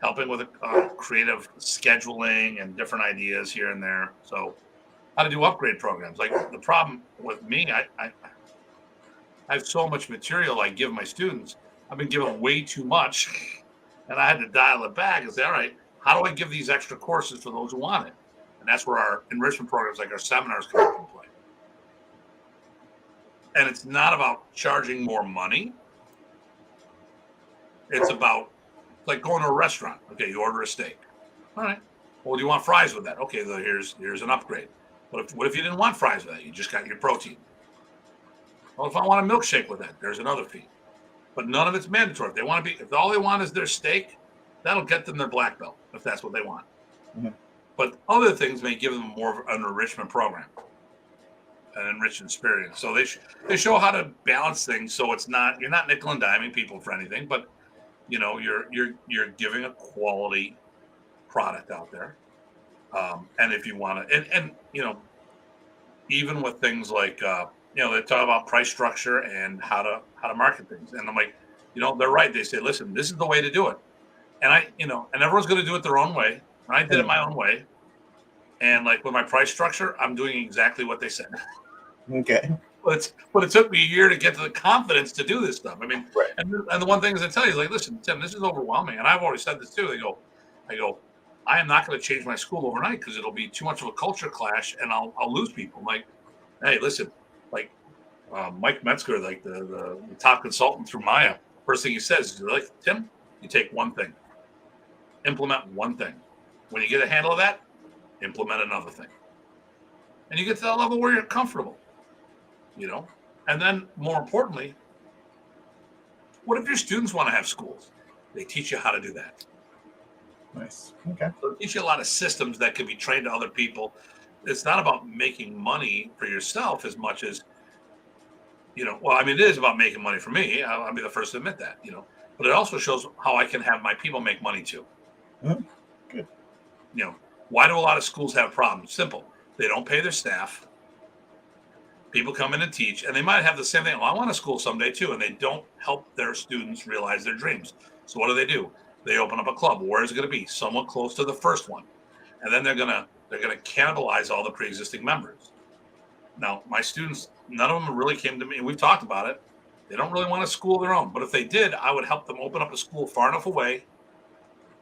helping with creative scheduling and different ideas here and there. So how to do upgrade programs. Like the problem with me, I have so much material I give my students. I've been given way too much, and I had to dial it back and say, all right, how do I give these extra courses for those who want it? And that's where our enrichment programs, like our seminars, come into play. And it's not about charging more money. It's about like going to a restaurant. Okay, you order a steak. All right. Well, do you want fries with that? Okay, so here's an upgrade. What if you didn't want fries with that? You just got your protein. Well, if I want a milkshake with that, there's another fee. But none of it's mandatory. If all they want is their steak, that'll get them their black belt if that's what they want. Mm-hmm. But other things may give them more of an enrichment program, an enriched experience. So they show how to balance things so you're not nickel and diming people for anything, but you're giving a quality product out there. And if you want to, and even with things like they talk about price structure and how to market things. And I'm like, they're right. They say, listen, this is the way to do it. And and everyone's going to do it their own way. And I did it my own way. And like with my price structure, I'm doing exactly what they said. Okay. But it took me a year to get to the confidence to do this stuff. I mean, right. And the one thing is I tell you is like, listen, Tim, this is overwhelming. And I've already said this too. I go, I am not going to change my school overnight because it'll be too much of a culture clash and I'll lose people. I'm like, hey, listen, like Mike Metzger, like the top consultant through MAIA, first thing he says is like, Tim, you take one thing, implement one thing. When you get a handle of that, implement another thing. And you get to that level where you're comfortable, And then more importantly, what if your students want to have schools? They teach you how to do that. Nice. Okay. So they teach you a lot of systems that can be trained to other people. It's not about making money for yourself as much as, it is about making money for me. I'll be the first to admit that, but it also shows how I can have my people make money too. Mm-hmm. Good. Why do a lot of schools have problems? Simple. They don't pay their staff. People come in and teach, and they might have the same thing. Well, I want a school someday too, and they don't help their students realize their dreams. So what do? They open up a club. Where is it going to be? Somewhat close to the first one, and then they're gonna cannibalize all the pre-existing members. Now, my students, none of them really came to me. We've talked about it. They don't really want a school of their own, but if they did, I would help them open up a school far enough away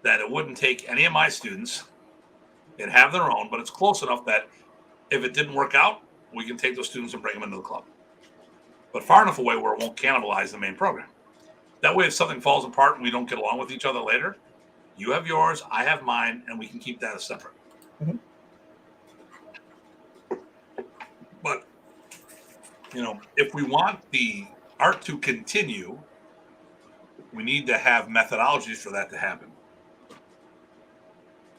that it wouldn't take any of my students. They'd have their own, but it's close enough that if it didn't work out, we can take those students and bring them into the club. But far enough away where it won't cannibalize the main program. That way, if something falls apart and we don't get along with each other later, you have yours, I have mine, and we can keep that as separate. Mhm. But if we want the art to continue, we need to have methodologies for that to happen.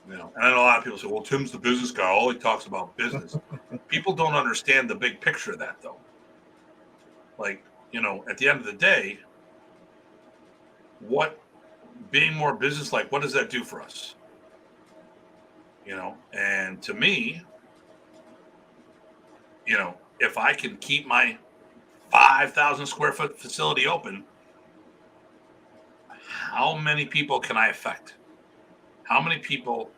And I know a lot of people say, well, Tim's the business guy. All he talks about business. People don't understand the big picture of that, though. Like, at the end of the day, what being more business-like, what does that do for us? And to me, if I can keep my 5,000 square foot facility open, how many people can I affect? How many people?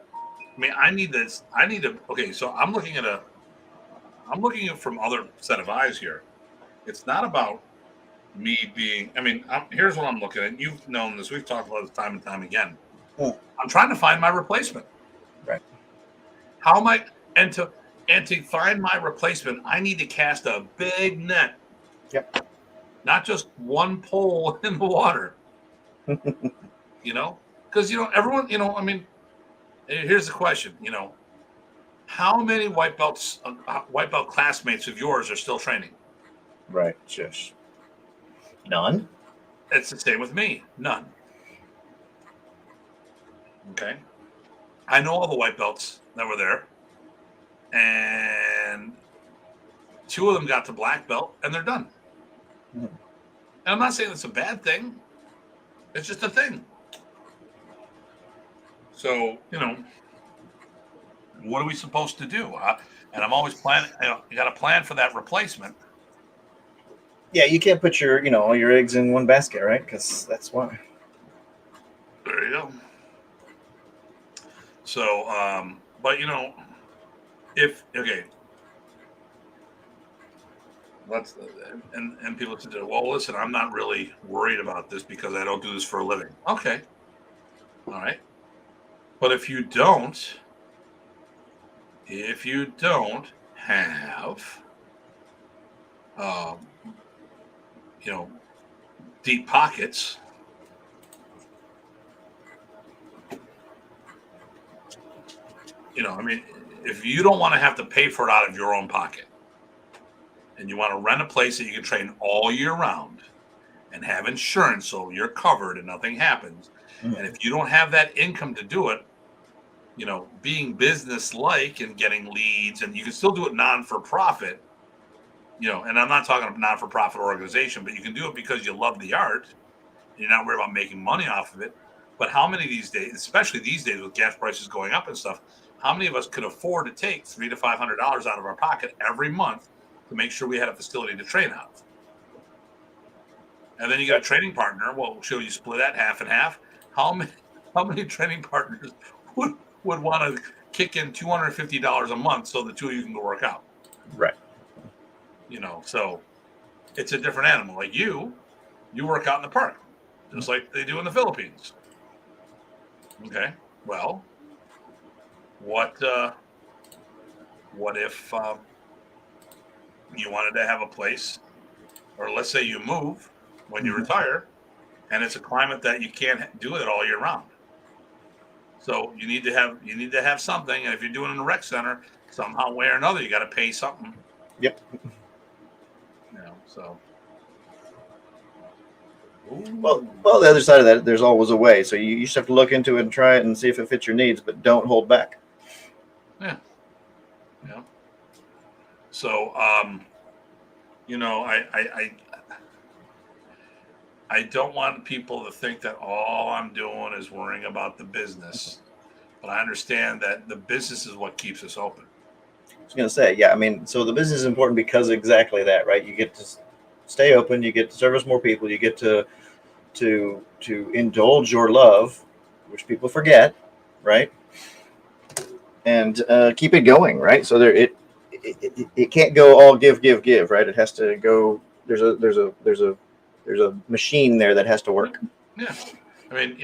I mean, I need this. I need to. Okay, so I'm looking at from other set of eyes here. It's not about me being. I mean, here's what I'm looking at. You've known this. We've talked about this time and time again. Mm. I'm trying to find my replacement. Right. How am I? And to find my replacement, I need to cast a big net. Yep. Not just one pole in the water. Because everyone. I mean, here's the question. How many white belt classmates of yours are still training? Right. Shush. None. It's the same with me. None. Okay. I know all the white belts that were there, and 2 of them got to black belt, and they're done. Mm. And I'm not saying it's a bad thing. It's just a thing. So, what are we supposed to do? And I'm always planning. You got to plan for that replacement. Yeah, you can't put your all your eggs in one basket, right? Because that's why. There you go. So, but if okay, let's and people said, well, listen, I'm not really worried about this because I don't do this for a living. Okay, all right, but if you don't have, deep pockets. I mean, if you don't want to have to pay for it out of your own pocket and you want to rent a place that you can train all year round and have insurance so you're covered and nothing happens, Mm. and if you don't have that income to do it, being business-like and getting leads, and you can still do it non-for-profit, and I'm not talking about non-for-profit organization, but you can do it because you love the art. You're not worried about making money off of it. But how many these days, especially these days with gas prices going up and stuff, how many of us could afford to take $300 to $500 out of our pocket every month to make sure we had a facility to train out of? And then you got a training partner. Well, should you split that half and half? How many training partners would want to kick in $250 a month so the 2 of you can go work out? Right. So it's a different animal. Like you work out in the park, just like they do in the Philippines. Okay. Well, what if you wanted to have a place, or let's say you move when you retire, and it's a climate that you can't do it all year round. So you need to have something, and if you're doing it in a rec center, somehow, way or another, you got to pay something. Yep. So. Well, the other side of that, there's always a way. So you just have to look into it and try it and see if it fits your needs, but don't hold back. Yeah. So, I don't want people to think that all I'm doing is worrying about the business, but I understand that the business is what keeps us open. I was going to say, yeah, I mean, so the business is important because of exactly that, right? You get to stay open, you get to service more people, you get to indulge your love, which people forget, right? And keep it going, right? So it can't go all give, right? It has to go. There's a machine there that has to work. Yeah, I mean,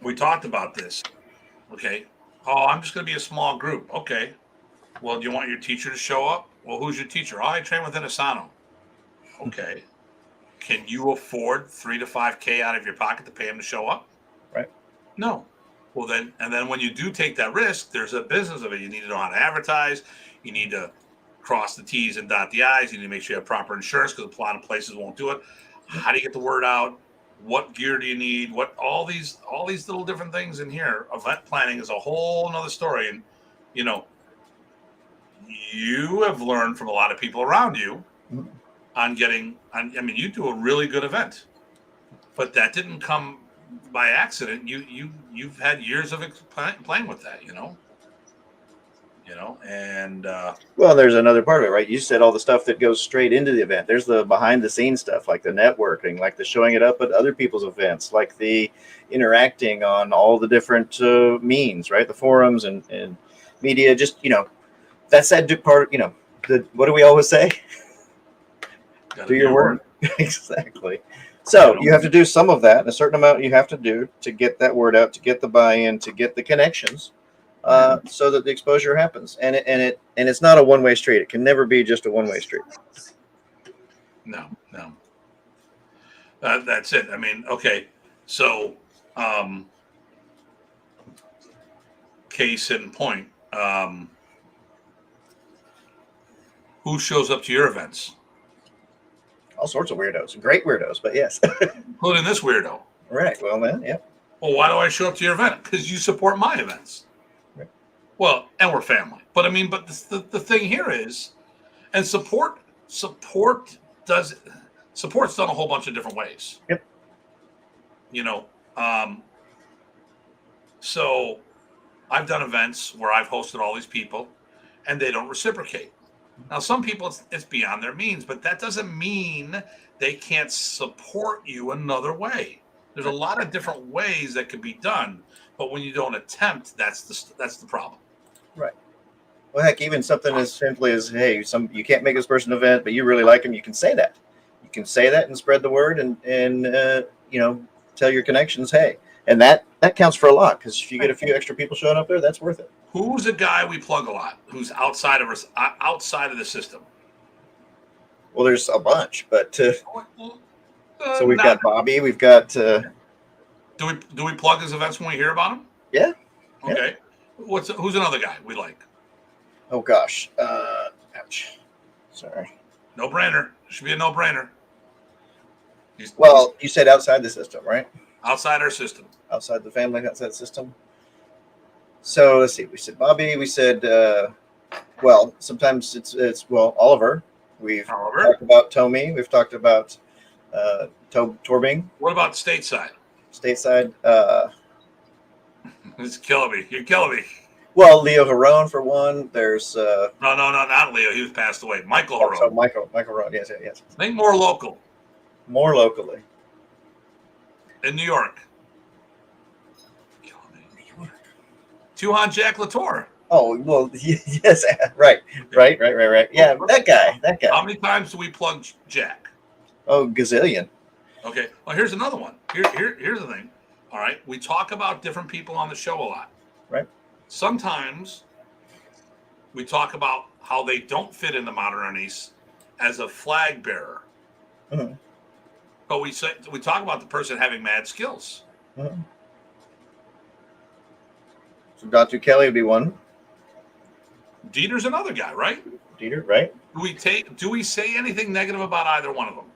we talked about this. Okay. Oh, I'm just going to be a small group. Okay. Well, do you want your teacher to show up? Well, who's your teacher? Oh, I train with Asano. Okay. Can you afford $3 to $5K out of your pocket to pay him to show up? Right. No. Well, then when you do take that risk, there's a business of it. You need to know how to advertise. You need to cross the T's and dot the I's. You need to make sure you have proper insurance because a lot of places won't do it. How do you get the word out? What gear do you need? What all these little different things in here. Event planning is a whole nother story. And you know, you have learned from a lot of people around you on getting on. I mean, you do a really good event, but that didn't come by accident. You've had years of playing with that, and Well, there's another part of it, right? You said all the stuff that goes straight into the event. There's the behind the scenes stuff, like the networking, like the showing it up at other people's events, like the interacting on all the different means, right? The forums and media. Just that's that part. What do we always say? Do your work. Exactly. So you have to do some of that, and a certain amount you have to do to get that word out, to get the buy-in, to get the connections, so that the exposure happens. And it's not a one-way street. It can never be just a one-way street. No. That's it. I mean, okay. So, case in point, who shows up to your events? All sorts of weirdos, great weirdos, but yes. Including this weirdo. Right. Well, then, yeah. Well, why do I show up to your event? Because you support my events. Right. Well, and we're family. But I mean, the thing here is, and support's done a whole bunch of different ways. Yep. So I've done events where I've hosted all these people, and they don't reciprocate. Now, some people, it's beyond their means, but that doesn't mean they can't support you another way. There's a lot of different ways that could be done, but when you don't attempt, that's the problem. Right. Well, heck, even something as simply as, hey, you can't make this person an event, but you really like them. You can say that. You can say that and spread the word, and tell your connections, hey, and that counts for a lot, because if you get a few extra people showing up there, that's worth it. Who's a guy we plug a lot? Who's outside of the system? Well, there's a bunch, but so we've got Bobby. We've got. Do we plug his events when we hear about him? Yeah. Okay. Yeah. Who's another guy we like? Oh gosh. Ouch. Sorry. No brainer. Should be a no brainer. You said outside the system, right? Outside our system. Outside the family, outside the system. So let's see. We said Bobby. We said, sometimes it's Oliver. We've talked about Tommy. We've talked about Torbing. What about stateside? Stateside. It's killing me. You're killing me. Well, Leo Harone for one. There's no, not Leo. He was passed away. Michael Harone. So Michael Harone. Yes. Think more local. More locally. In New York. Tuhan Jack Latour. Oh, well, yes, right. Yeah, that guy. How many times do we plug Jack? Oh, gazillion. Okay. Well, here's another one. Here's the thing. All right. We talk about different people on the show a lot. Right. Sometimes we talk about how they don't fit in the Modernities as a flag bearer. Mm-hmm. But we talk about the person having mad skills. Mm-hmm. So Datu Kelly would be one. Dieter's another guy, right? Dieter, right? Do we say anything negative about either one of them?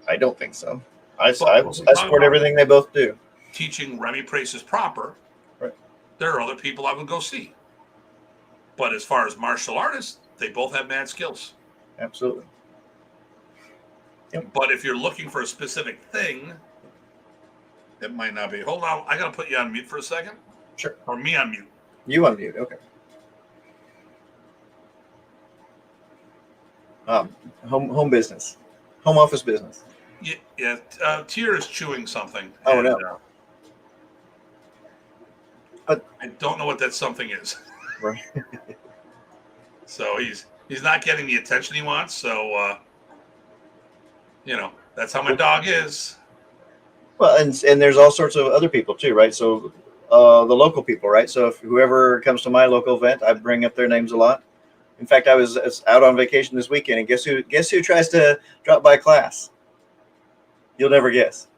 I don't think so. I support everything they both do. Teaching Remy Praces proper. Right. There are other people I would go see. But as far as martial artists, they both have mad skills. Absolutely. Yep. But if you're looking for a specific thing, it might not be. Hold on. I got to put you on mute for a second. Sure. Or me on mute. You on mute. Okay. Home business. Home office business. Yeah. Tier is chewing something. Oh, no. But I don't know what that something is. Right. So he's not getting the attention he wants. So, that's how my dog is. Well, and there's all sorts of other people too, right? So the local people, right? So if whoever comes to my local event, I bring up their names a lot. In fact, I was out on vacation this weekend, and guess who tries to drop by class? You'll never guess.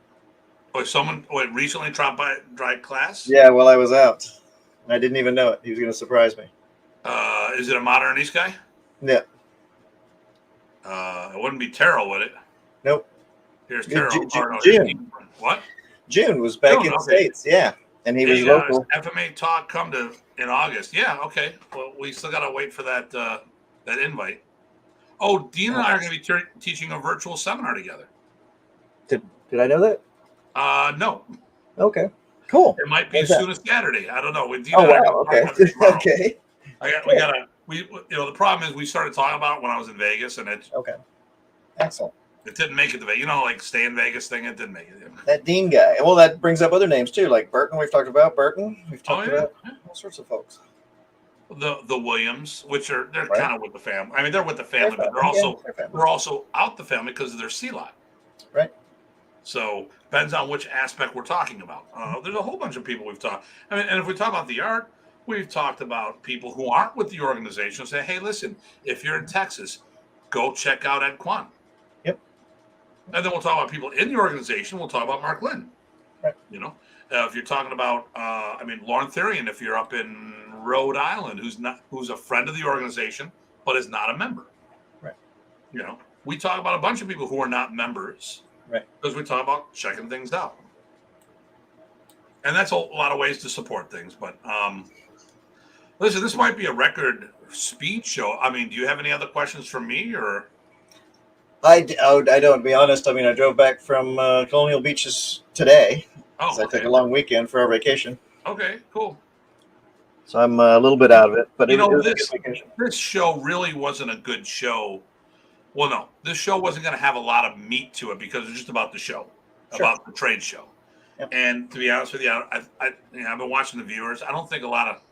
Oh, someone recently dropped by dry class. Yeah, while I was out. I didn't even know it. He was going to surprise me. Is it a modern East guy? Yeah. It wouldn't be Terrell, would it? Nope. Here's Terrell. Or no, here's June. Dean. What? June was back June. in the Okay. States. Yeah. And he was Hey guys, local. FMA talk come to in August. Yeah. Okay. Well, we still gotta wait for that that invite. Oh, Dean and I are going to be teaching a virtual seminar together. Did I know that? No. Okay. Cool. It might be as soon as Saturday. I don't know. With Dean Oh, and I are wow. going to Okay. talk about it tomorrow. Okay. We the problem is we started talking about it when I was in Vegas, and it Okay. Excellent. It didn't make it to Vegas. Like stay in Vegas thing. It didn't make it. That Dean guy. Well, that brings up other names too, like Burton. We've talked about Burton. We've talked about all sorts of folks. The Williams, which they're Right. kind of with the family. I mean, they're with the family, but they're also out the family because of their C lot. Right. So depends on which aspect we're talking about. There's a whole bunch of people we've talked. I mean, and if we talk about the art, we've talked about people who aren't with the organization. Say, hey, listen, if you're in Texas, go check out Ed Kwan. Yep. And then we'll talk about people in the organization. We'll talk about Mark Lynn. Right. If you're talking about, Lauren Therian, if you're up in Rhode Island, who's a friend of the organization but is not a member. Right. We talk about a bunch of people who are not members. Right. Because we talk about checking things out. And that's a lot of ways to support things. But listen, this might be a record speed show. I mean, do you have any other questions for me or? I don't, be honest. I mean, I drove back from Colonial Beaches today. Oh, I took a long weekend for our vacation. Okay, cool. So I'm a little bit out of it, but it was a good vacation. This show really wasn't a good show. Well, no, this show wasn't going to have a lot of meat to it because it's just about the show, about the trade show. Yep. And to be honest with you, I've been watching the viewers. I don't think a lot of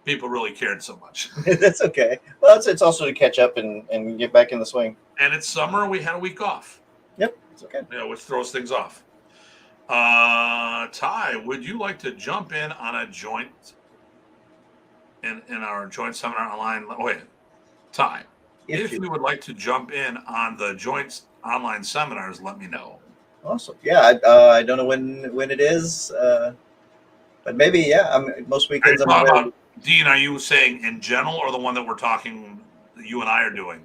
people really cared so much. That's okay. Well, it's also to catch up and get back in the swing. And it's summer. We had a week off. Yep, it's okay. Which throws things off. Ty, would you like to jump in on a joint in our joint seminar online? Wait, Ty, if you would like to jump in on the joint online seminars, let me know. Awesome. Yeah, I don't know when it is, but maybe, yeah. Most weekends I'm available. Dean, are you saying in general or the one that we're talking, you and I are doing?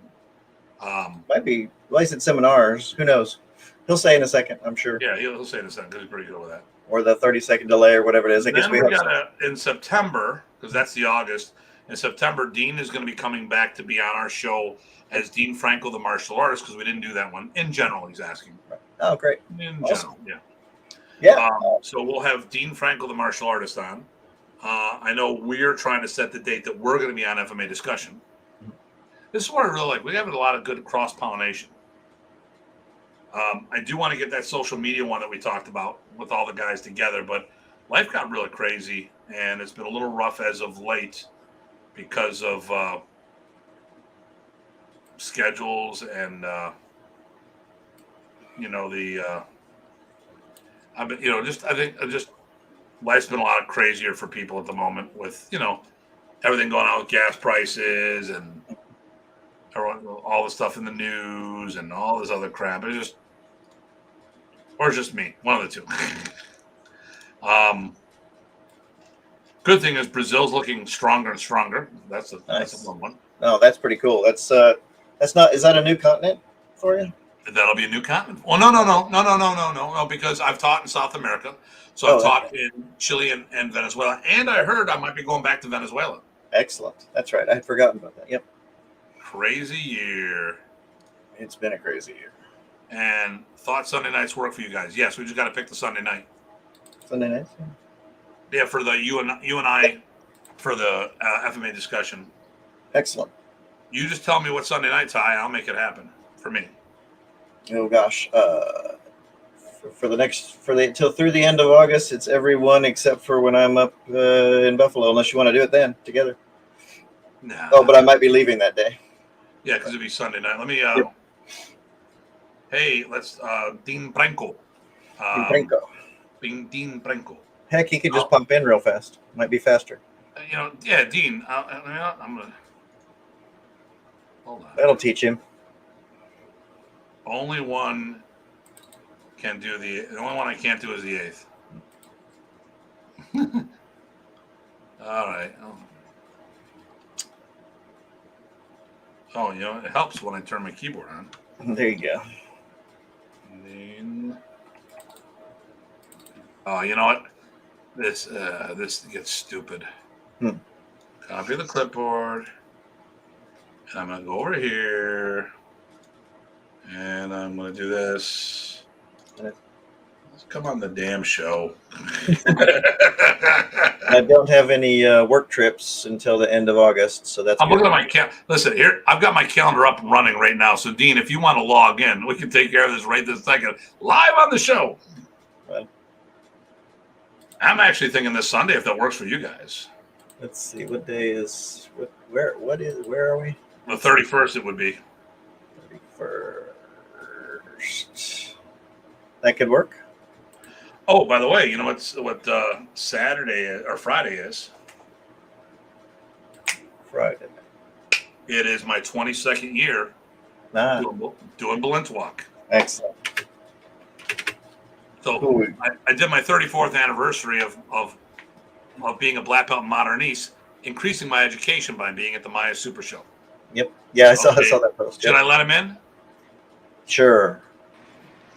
Might be. Well, he said seminars. Who knows? He'll say in a second, I'm sure. Yeah, he'll say in a second. He's pretty good with that. Or the 30-second delay or whatever it is. I guess we got in September, because that's the August. In September, Dean is going to be coming back to be on our show as Dean Franco, the martial artist, because we didn't do that one. In general, he's asking. Oh, great. In general, yeah. Yeah. So we'll have Dean Franco, the martial artist, on. I know we're trying to set the date that we're going to be on FMA discussion. This is what I really like. We have a lot of good cross-pollination. I do want to get that social media one that we talked about with all the guys together, but life got really crazy, and it's been a little rough as of late because of schedules and I think life's been a lot crazier for people at the moment with everything going on with gas prices and all the stuff in the news and all this other crap. It's just me, one of the two. Good thing is Brazil's looking stronger and stronger. That's a fun one. Oh, that's pretty cool. That's not. Is that a new continent for you? That'll be a new continent. Well, no, because I've taught in South America. So I've taught in Chile and Venezuela. And I heard I might be going back to Venezuela. Excellent. That's right. I had forgotten about that. Yep. Crazy year. It's been a crazy year. And thought Sunday nights work for you guys. Yes, we just got to pick the Sunday night. Sunday nights? Yeah, for the you and I for the FMA discussion. Excellent. You just tell me what Sunday night, Ty. I'll make it happen for me. Oh gosh, till through the end of August, it's everyone except for when I'm up in Buffalo. Unless you want to do it then together. Nah. Oh, but I might be leaving that day. Yeah, because it'd be Sunday night. Let me. Hey, let's Dean Branco. Dean Branco. Heck, he could just pump in real fast. Might be faster. Yeah, Dean. I'm gonna. Hold on. That'll teach him. Only one Can't do the only one I can't do is the 8th. All right. Oh, you know, it helps when I turn my keyboard on. There you go. And then, oh, you know what? This gets stupid. Copy the clipboard. And I'm gonna go over here, and I'm gonna do this. Let's come on the damn show. I don't have any work trips until the end of August, so that's. I'm looking at my calendar. Listen, here I've got my calendar up and running right now. So, Dean, if you want to log in, we can take care of this right this second, live on the show. Well, I'm actually thinking this Sunday, if that works for you guys. let's see, what day is where are we? The 31st, it would be. 31st. That could work. Oh, by the way, you know what Saturday or Friday is? Friday. It is my 22nd year doing Balintawak. Excellent. So Cool. I did my 34th anniversary of being a black belt in Modern East, increasing my education by being at the MAIA Supershow. Yep. Yeah, I saw Okay. that post. Should I let him in? Sure.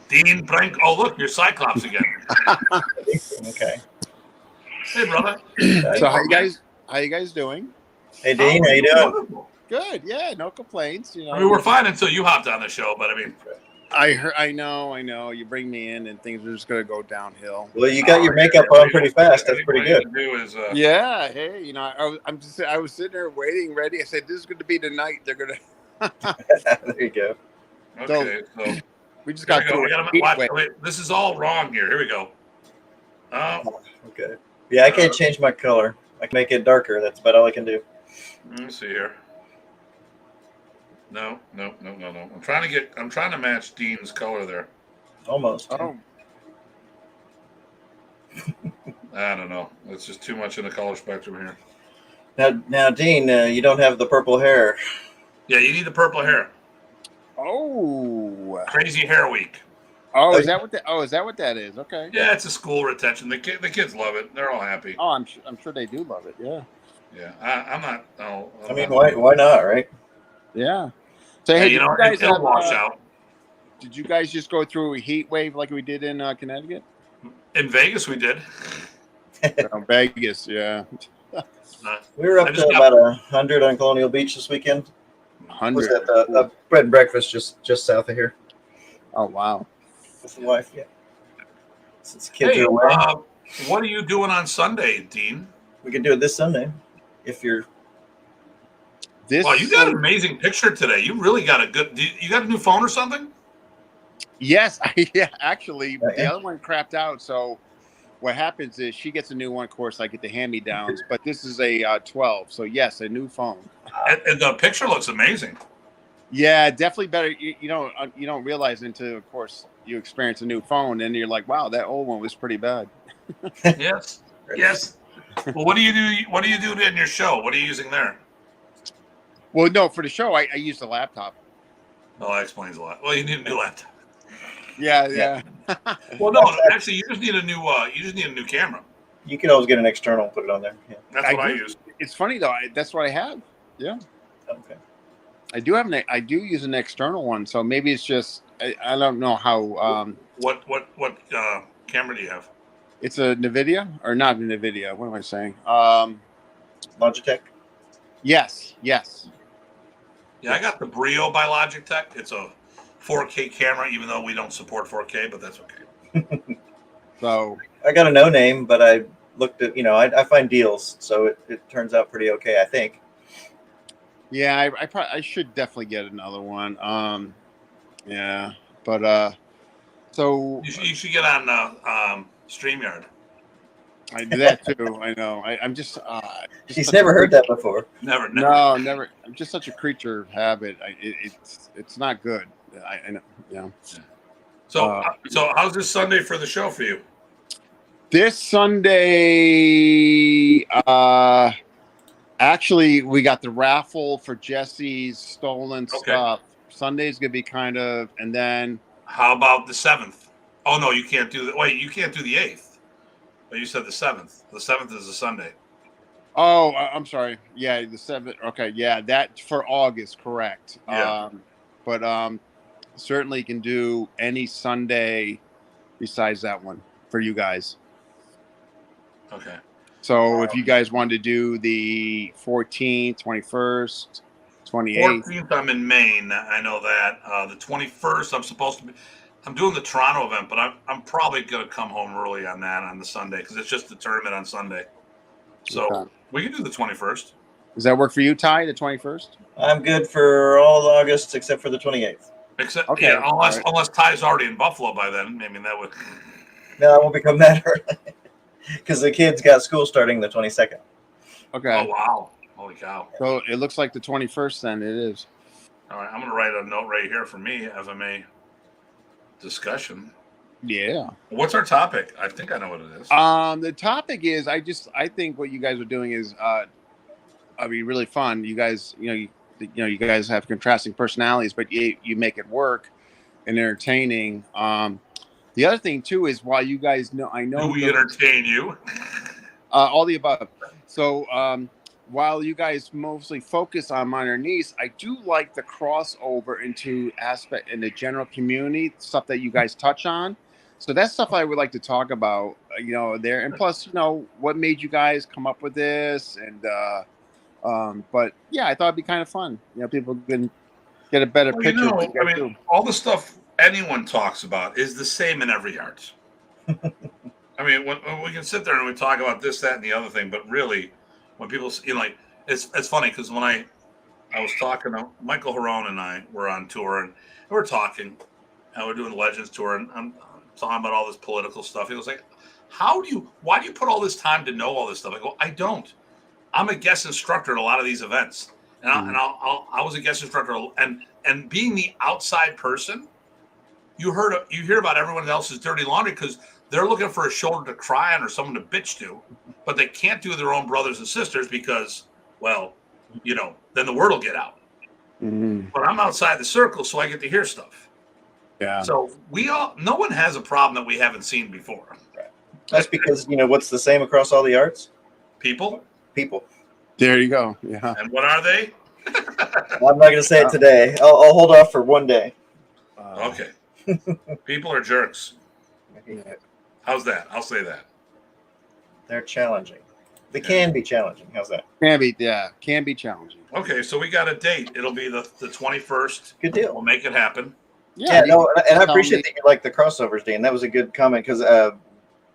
Dean Frank. Oh, look, you're Cyclops again. Okay. Hey, brother. So how you guys doing? Hey, Dean, how you doing? Wonderful. Good. Yeah, no complaints. You know, I mean, we're fine until you hopped on the show, but I mean, I know. You bring me in, and things are just gonna go downhill. Well, you got your makeup on pretty fast. That's pretty good. Yeah. Hey, you know, I was sitting there waiting, ready. I said, "This is going to be the night they're gonna." There you go. Okay, so We just got through. wait, this is all wrong here. Here we go. Oh, Okay. Yeah, I can't change my color. I can make it darker. That's about all I can do. let me see here. No. I'm trying to match Dean's color there. Almost. Oh, I don't know. It's just too much in the color spectrum here. Now, Dean, you don't have the purple hair. Yeah, you need the purple hair. oh, Crazy Hair Week. oh! Is that what that? Oh, is that what that is? Okay. Yeah, it's a school retention. The kids love it. They're all happy. Oh, I'm sure they do love it. Yeah. Yeah, I'm not. No, I mean, why not, right? Yeah. So Hey, hey, you know, guys it'll wash out. Did you guys just go through a heat wave like we did in Connecticut? In Vegas, we did. Vegas, yeah. We were up to about 100 on Colonial Beach this weekend. 100. Was at the bread and breakfast just south of here Oh wow. with the wife. Yeah. Since kids Hey, are away, what are you doing on Sunday, Dean? we can do it this Sunday if you're. Well, you got an amazing picture today. You really got a good. You got a new phone or something? Yes, yeah. Actually, Yeah. the other one crapped out. So what happens is she gets a new one. Of course, I get the hand-me-downs, but this is a 12. So yes, a new phone. And the picture looks amazing. Yeah, definitely better. You don't realize until, of course, you experience a new phone, and you're like, wow, that old one was pretty bad. Yes. Yes. Well, what do you do? What do you do in your show? What are you using there? Well, no, for the show, I used a laptop. Oh, that explains a lot. Well, you need a new laptop. Yeah. Well, no, actually, you just need a new camera. You can always get an external, put it on there. Yeah. That's what I use. It's funny though. That's what I have. Yeah. Okay. I do use an external one, so maybe it's just I don't know how. What camera do you have? It's a NVIDIA or not a NVIDIA? What am I saying? Logitech. Yes. Yeah, I got the Brio by Logitech. It's a 4K camera, even though we don't support 4K, but that's okay. So I got a no name, but I looked at, I find deals, so it turns out pretty okay, I think. yeah, I should definitely get another one. Yeah, but so You should get on StreamYard. I do that too. I know. I'm just. She's never heard that before. Never. No, never. I'm just such a creature of habit. It's not good. I know. Yeah. So how's this Sunday for the show for you? This Sunday, actually, we got the raffle for Jesse's stolen stuff. Sunday's gonna be kind of, and then How about the 7th? Oh no, you can't do the. Wait, you can't do the 8th. But you said the 7th. The 7th is a Sunday. Oh, I'm sorry. Yeah, the 7th. Okay, yeah, that for August, correct. Yeah. But certainly can do any Sunday besides that one for you guys. Okay. So if you guys wanted to do the 14th, 21st, 28th. 14th, I'm in Maine. I know that. The 21st, I'm supposed to be. I'm doing the Toronto event, but I'm probably going to come home early on that on the Sunday because it's just the tournament on Sunday. So Okay. we can do the 21st. Does that work for you, Ty, the 21st? I'm good for all of August except for the 28th. Except, Okay. yeah, unless All right. unless Ty's already in Buffalo by then. Maybe that would. No, I won't become that early because the kids got school starting the 22nd. Okay. Oh wow! Holy cow! So it looks like the 21st then it is. All right, I'm going to write a note right here for me. FMA discussion. Yeah. What's our topic? I think I know what it is. The topic is I think what you guys are doing is I mean really fun. You guys, you guys have contrasting personalities, but you make it work and entertaining. The other thing too is while you guys know Do we entertain you? all the above. So while you guys mostly focus on minor needs, I do like the crossover into aspect in the general community stuff that you guys touch on. So that's stuff I would like to talk about, there. And plus, what made you guys come up with this? And but yeah, I thought it'd be kind of fun. People can get a better Well, picture of what you guys do. all the stuff anyone talks about is the same in every art. I mean, when we can sit there and we talk about this, that, and the other thing, but really, when people, like, it's funny because when I was talking to Michael Harone and I were on tour and we're talking, and we're doing the Legends tour, and I'm talking about all this political stuff. He was like, why do you put all this time to know all this stuff? I go, I don't. I'm a guest instructor at a lot of these events, and I was a guest instructor, and being the outside person, you hear about everyone else's dirty laundry because they're looking for a shoulder to cry on or someone to bitch to, but they can't do their own brothers and sisters because, well, then the word will get out. Mm-hmm. But I'm outside the circle, so I get to hear stuff. Yeah. So no one has a problem that we haven't seen before. Right. That's because what's the same across all the arts? People. There you go. Yeah. And what are they? Well, I'm not going to say it today. I'll hold off for one day. Okay. People are jerks. How's that? I'll say that. They're challenging. They can be challenging. How's that? Can be challenging. Okay, so we got a date. It'll be the 21st. Good deal. We'll make it happen. Yeah, no, and I appreciate that you like the crossovers, Dan. That was a good comment because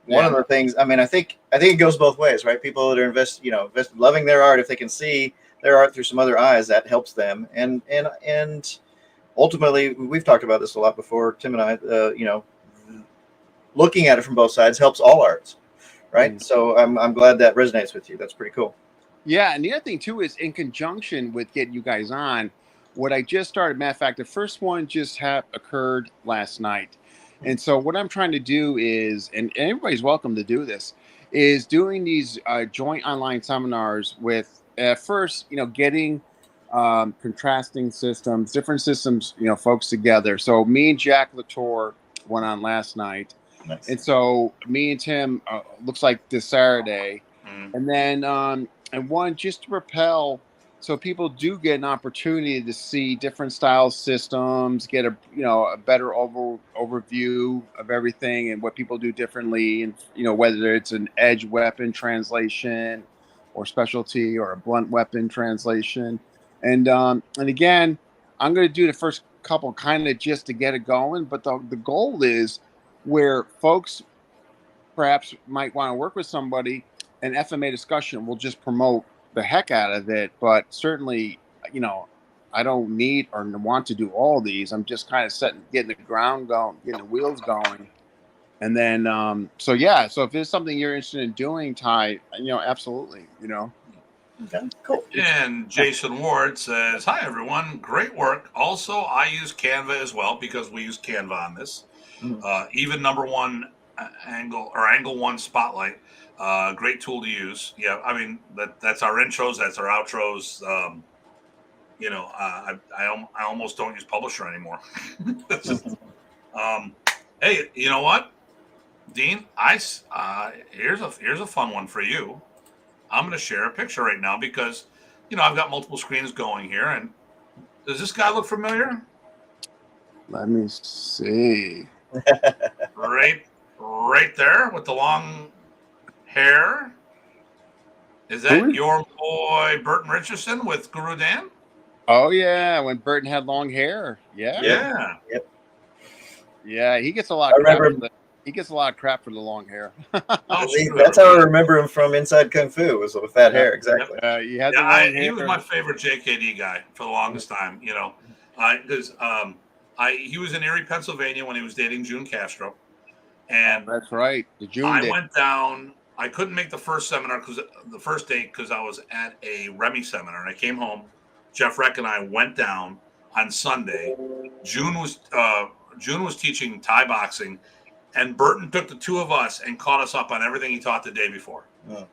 one of the things, I mean, I think it goes both ways, right? People that are loving their art, if they can see their art through some other eyes, that helps them. And ultimately, we've talked about this a lot before, Tim and I. Looking at it from both sides helps all arts, right? Mm-hmm. So I'm glad that resonates with you. That's pretty cool. Yeah, and the other thing too is in conjunction with getting you guys on, what I just started. Matter of fact, the first one just occurred last night. And so what I'm trying to do is, and everybody's welcome to do this, is doing these joint online seminars with first, getting contrasting systems, different systems, folks together. So me and Jack Latour went on last night. Nice. And so me and Tim looks like this Saturday. And then and one just to propel. So people do get an opportunity to see different style systems, get a better overview of everything and what people do differently, and whether it's an edge weapon translation or specialty or a blunt weapon translation, and again, I'm going to do the first couple kind of just to get it going, but the goal is where folks perhaps might want to work with somebody, an FMA discussion will just promote the heck out of it, but certainly, I don't need or want to do all these. I'm just kind of getting the ground going, getting the wheels going. And then, so if there's something you're interested in doing, Ty, absolutely, Okay, cool. And Jason Ward says, hi, everyone. Great work. Also, I use Canva as well because we use Canva on this. Even number one angle or angle one spotlight. Great tool to use. Yeah, I mean that's our intros, that's our outros. I almost don't use Publisher anymore. Hey, you know what, Dean? Here's a fun one for you. I'm going to share a picture right now because, I've got multiple screens going here. And does this guy look familiar? Let me see. Right there with the long hair. Is Who that is? your boy Burton Richardson with Guru Dan? Oh yeah, when Burton had long hair. Yeah, Yep. Yeah. Yep. yeah. He gets a lot I of crap remember for the. He gets a lot of crap for the long hair. Oh, screw that's how I everybody. remember him from Inside Kung Fu, was with that Yeah, hair. Yep. Exactly. he had Yeah, the long he was my hair. favorite JKD guy for the longest time. Because he was in Erie, Pennsylvania when he was dating June Castro, Oh, and that's right. The June I day. went down. I couldn't make the first seminar because the first date because I was at a Remy seminar. And I came home. Jeff Reck and I went down on Sunday. June was June was teaching Thai boxing, and Burton took the two of us and caught us up on everything he taught the day before. Oh.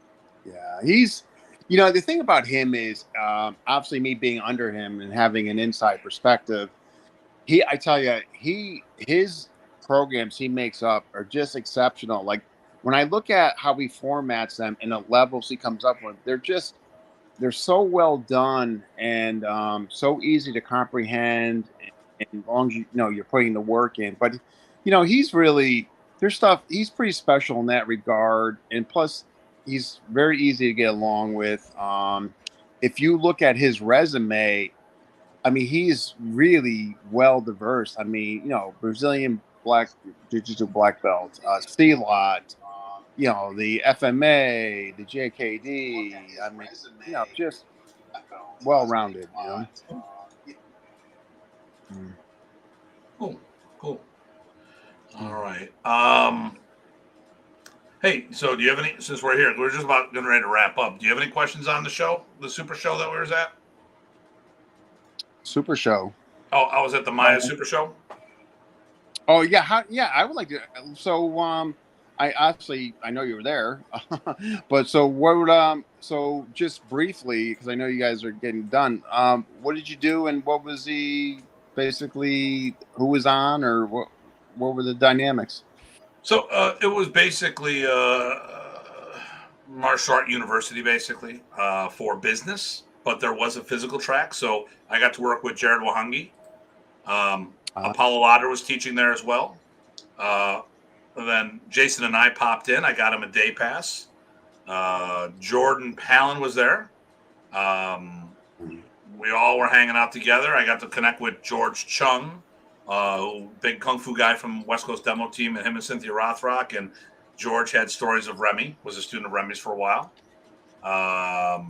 Yeah, the thing about him is, obviously me being under him and having an inside perspective. I tell you, his programs he makes up are just exceptional. Like when I look at how he formats them and the levels he comes up with, they're so well done and so easy to comprehend. And as long as you're putting the work in, but he's really there's stuff. He's pretty special in that regard, and plus he's very easy to get along with. If you look at his resume, I mean, he's really well diverse. I mean, Brazilian black jiu-jitsu black belt, C-Lot, the FMA, the JKD. I mean, just well-rounded. Mm. Cool, cool. All right. Hey, so do you have any? Since we're here, we're just about getting ready to wrap up. Do you have any questions on the show, the Super Show that we was at? Super show. Oh, I was at the MAIA Super Show. Oh yeah, yeah. I would like to. So I know you were there, but so what would so just briefly because I know you guys are getting done. What did you do and what was the basically who was on or what were the dynamics? So it was basically martial art university, basically for business, but there was a physical track. So I got to work with Jared Wahangi. Uh, Apollo Lauder was teaching there as well. Uh, and then Jason and I popped in. I got him a day pass. Jordan Palin was there. We all were hanging out together. I got to connect with George Chung, big kung fu guy from West Coast demo team, and him and Cynthia Rothrock. And George had stories of Remy, was a student of Remy's for a while. I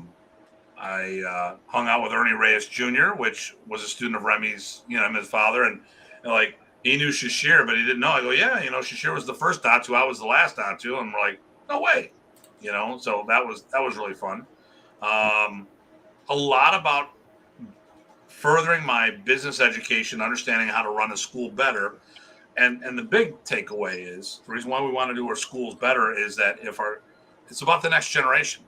hung out with Ernie Reyes Jr., which was a student of Remy's, him and his father. And like, he knew Shashir, but he didn't know. I go, yeah, Shashir was the first Datu. I was the last Datu. And we're like, no way. So that was really fun. A lot about furthering my business education, understanding how to run a school better. And the big takeaway is the reason why we want to do our schools better is that it's about the next generation.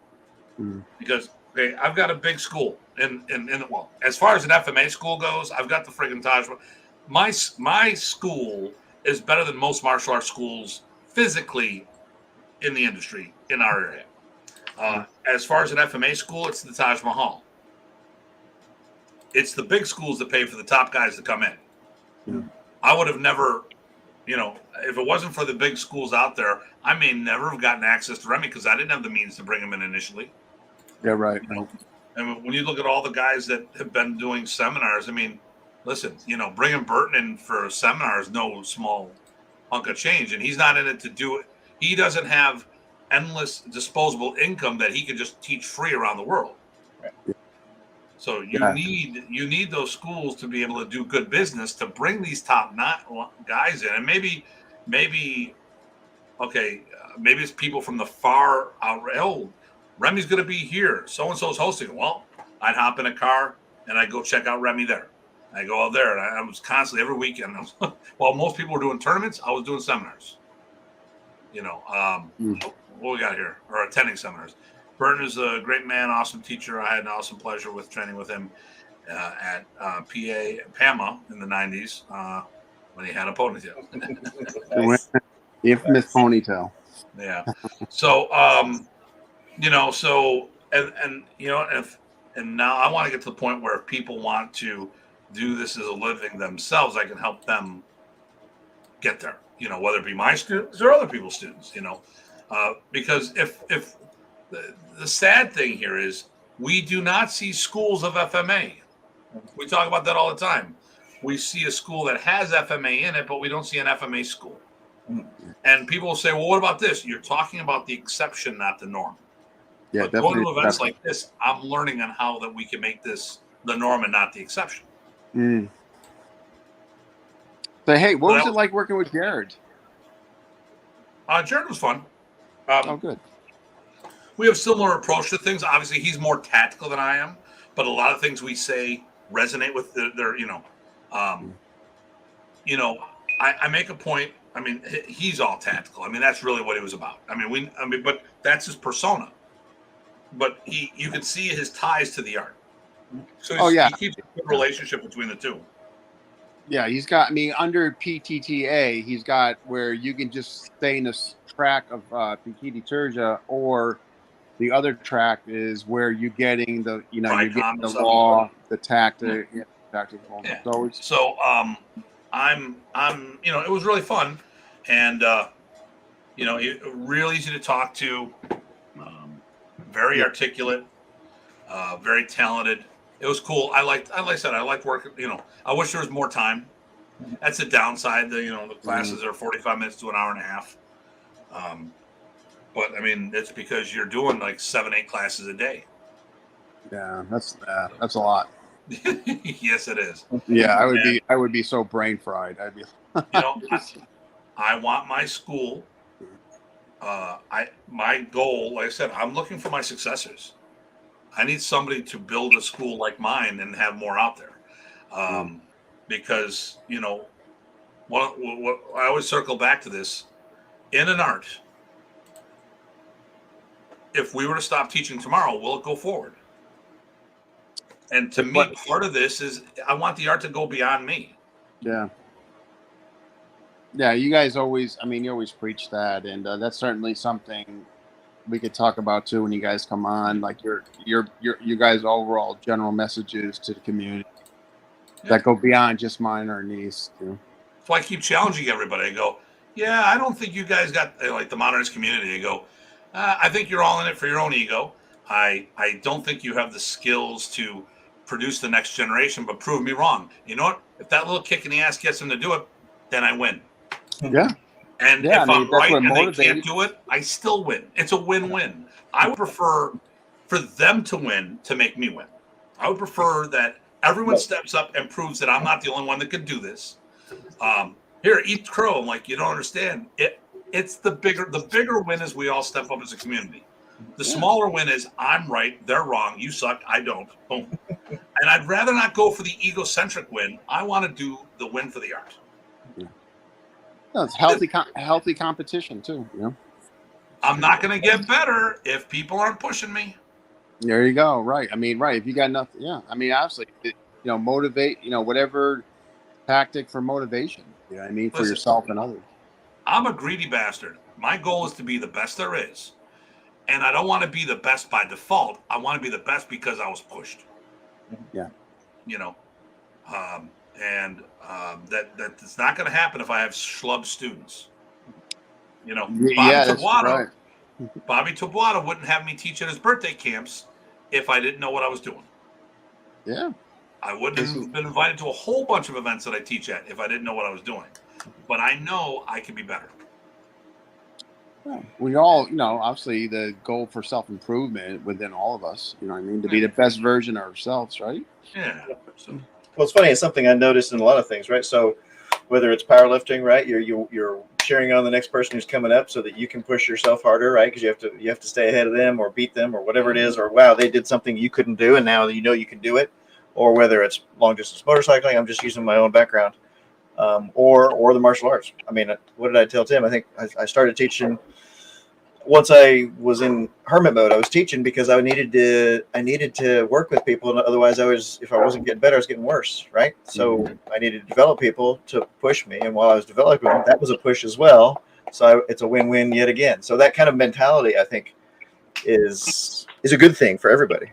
Because okay, I've got a big school well, as far as an FMA school goes, I've got the friggin' Taj. My school is better than most martial arts schools physically in the industry in our area. As far as an FMA school, it's the Taj Mahal. It's the big schools that pay for the top guys to come in. Yeah. I would have never, if it wasn't for the big schools out there, I may never have gotten access to Remy because I didn't have the means to bring him in initially. Yeah, right. And when you look at all the guys that have been doing seminars, I mean, listen, bringing Burton in for a seminar is no small hunk of change, and he's not in it to do it. He doesn't have endless disposable income that he can just teach free around the world. So you need those schools to be able to do good business to bring these top guys in, and maybe okay, maybe it's people from the far out. Oh, Remy's going to be here. So and so's hosting. Well, I'd hop in a car and I'd go check out Remy there. I go out there, and I was constantly every weekend. While most people were doing tournaments, I was doing seminars. What we got here, or attending seminars. Burton is a great man, awesome teacher. I had an awesome pleasure with training with him at PAMA in the 90s. when he had a ponytail. Nice. The infamous ponytail. Yeah. So, so and and now I want to get to the point where if people want to do this as a living themselves, I can help them get there. Whether it be my students or other people's students. Because if the sad thing here is we do not see schools of FMA. We talk about that all the time. We see a school that has FMA in it, but we don't see an FMA school. And people will say, well, what about this? You're talking about the exception, not the norm. Yeah, but definitely. Going to events like this, I'm learning on how that we can make this the norm and not the exception. Mm. So, hey, what was it like working with Jared? Jared was fun. Oh, good. We have similar approach to things. Obviously, he's more tactical than I am, but a lot of things we say resonate with their I make a point. I mean, he's all tactical. I mean, that's really what it was about. But that's his persona. But you can see his ties to the art. So he keeps a good relationship between the two. Yeah, he's got. I mean, under PTTA, he's got where you can just stay in this track of Pikiti Turja, or the other track is where you're getting the you're getting the law, the tactic, tactical. Yeah. So I'm it was really fun, and real easy to talk to, very articulate, very talented. It was cool. Like I said, I liked working. I wish there was more time. That's the downside. The classes are 45 minutes to an hour and a half. But I mean, it's because you're doing like 7-8 classes a day. Yeah, that's a lot. Yes, it is. Yeah, I would be so brain fried. I'd be. I want my school. My goal, like I said, I'm looking for my successors. I need somebody to build a school like mine and have more out there. Because what I always circle back to this in an art. If we were to stop teaching tomorrow, will it go forward? And to me, part of this is I want the art to go beyond me. Yeah. Yeah, you guys always, you always preach that, and that's certainly something we could talk about too when you guys come on, like you guys' overall general messages to the community that go beyond just mine or niece. So I keep challenging everybody. I go, yeah, I don't think you guys got like the modernist community. I go, I think you're all in it for your own ego. I don't think you have the skills to produce the next generation, but prove me wrong. You know what? If that little kick in the ass gets them to do it, then I win. Yeah. And if I'm right and they can't do it, I still win. It's a win-win. I would prefer for them to win to make me win. I would prefer that everyone steps up and proves that I'm not the only one that can do this. Here, eat crow. I'm like, you don't understand. It's the bigger win is we all step up as a community. The smaller win is I'm right, they're wrong, you suck, I don't. Boom. And I'd rather not go for the egocentric win. I want to do the win for the art. No, it's healthy competition too. I'm not going to get better if people aren't pushing me. There you go. Right. Right. If you got nothing, obviously, motivate. Whatever tactic for motivation. For yourself and others. I'm a greedy bastard. My goal is to be the best there is, and I don't want to be the best by default. I want to be the best because I was pushed. Yeah. That's not going to happen if I have schlub students. Bobby Tabuada wouldn't have me teach at his birthday camps if I didn't know what I was doing. Yeah. I wouldn't have been invited to a whole bunch of events that I teach at if I didn't know what I was doing. But I know I can be better. Yeah. We all, obviously the goal for self-improvement within all of us, to be the best version of ourselves, right? Yeah. So. Well, it's funny. It's something I noticed in a lot of things, right? So whether it's powerlifting, right, you're cheering on the next person who's coming up so that you can push yourself harder, right? Because you have to stay ahead of them or beat them or whatever it is, or wow, they did something you couldn't do and now you can do it. Or whether it's long distance motorcycling, I'm just using my own background, or the martial arts. What did I tell Tim? I think I started teaching once I was in hermit mode, I was teaching because I needed to work with people, and otherwise if I wasn't getting better, I was getting worse, right? So I needed to develop people to push me, and while I was developing them, that was a push as well. So it's a win-win yet again. So that kind of mentality, I think, is a good thing for everybody.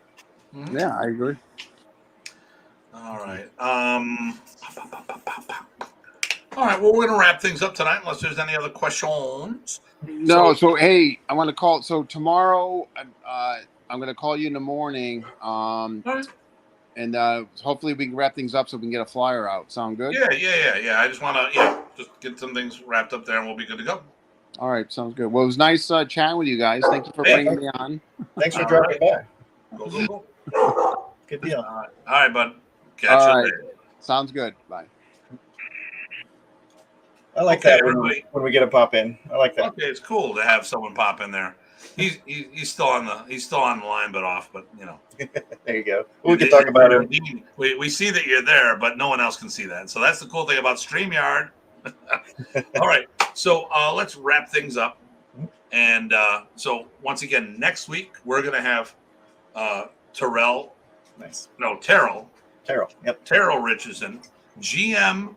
Yeah, I agree. All right. All right. Well, we're going to wrap things up tonight, unless there's any other questions. No. So hey, I want to call. So tomorrow, I'm going to call you in the morning. Right. And hopefully we can wrap things up so we can get a flyer out. Sound good? Yeah. I just want to just get some things wrapped up there, and we'll be good to go. All right, sounds good. Well, it was nice chatting with you guys. Thank you for bringing me on. Thanks for dropping by. Go. Good deal. All right, bud. Catch you later. Sounds good. Bye. I like that when we get a pop in. I like that. Okay, it's cool to have someone pop in there. He's still on the line, but off. But there you go. We can talk about it. We see that you're there, but no one else can see that. So that's the cool thing about StreamYard. All right, so let's wrap things up. And so once again, next week we're gonna have Terrell. Nice. No, Terrell. Yep. Terrell Richardson, GM/Guro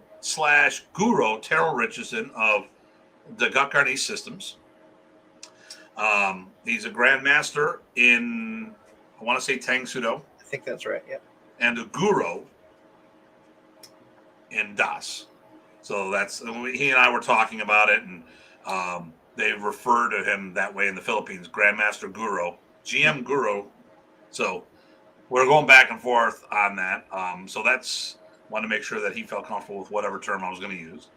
Terrell Richardson of the Gutgarni Systems. He's a grandmaster in, I want to say, Tang Sudo. I think that's right. Yeah. And a guru in Das. So he and I were talking about it, and they refer to him that way in the Philippines, Grandmaster Guru, GM Guru. So we're going back and forth on that. So want to make sure that he felt comfortable with whatever term I was going to use.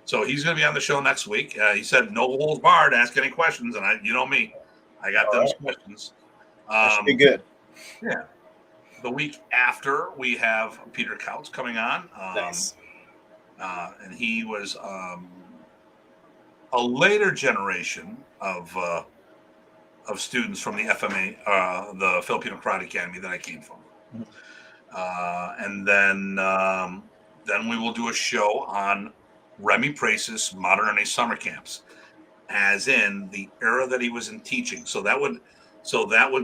So he's going to be on the show next week. He said no holds barred, ask any questions, and you know me, I got those questions. That should be good. Yeah. The week after, we have Peter Kautz coming on. Nice. And he was a later generation of students from the FMA, the Filipino Karate Academy that I came from. And then we will do a show on Remy Precis Modern summer camps, as in the era that he was in teaching. So that would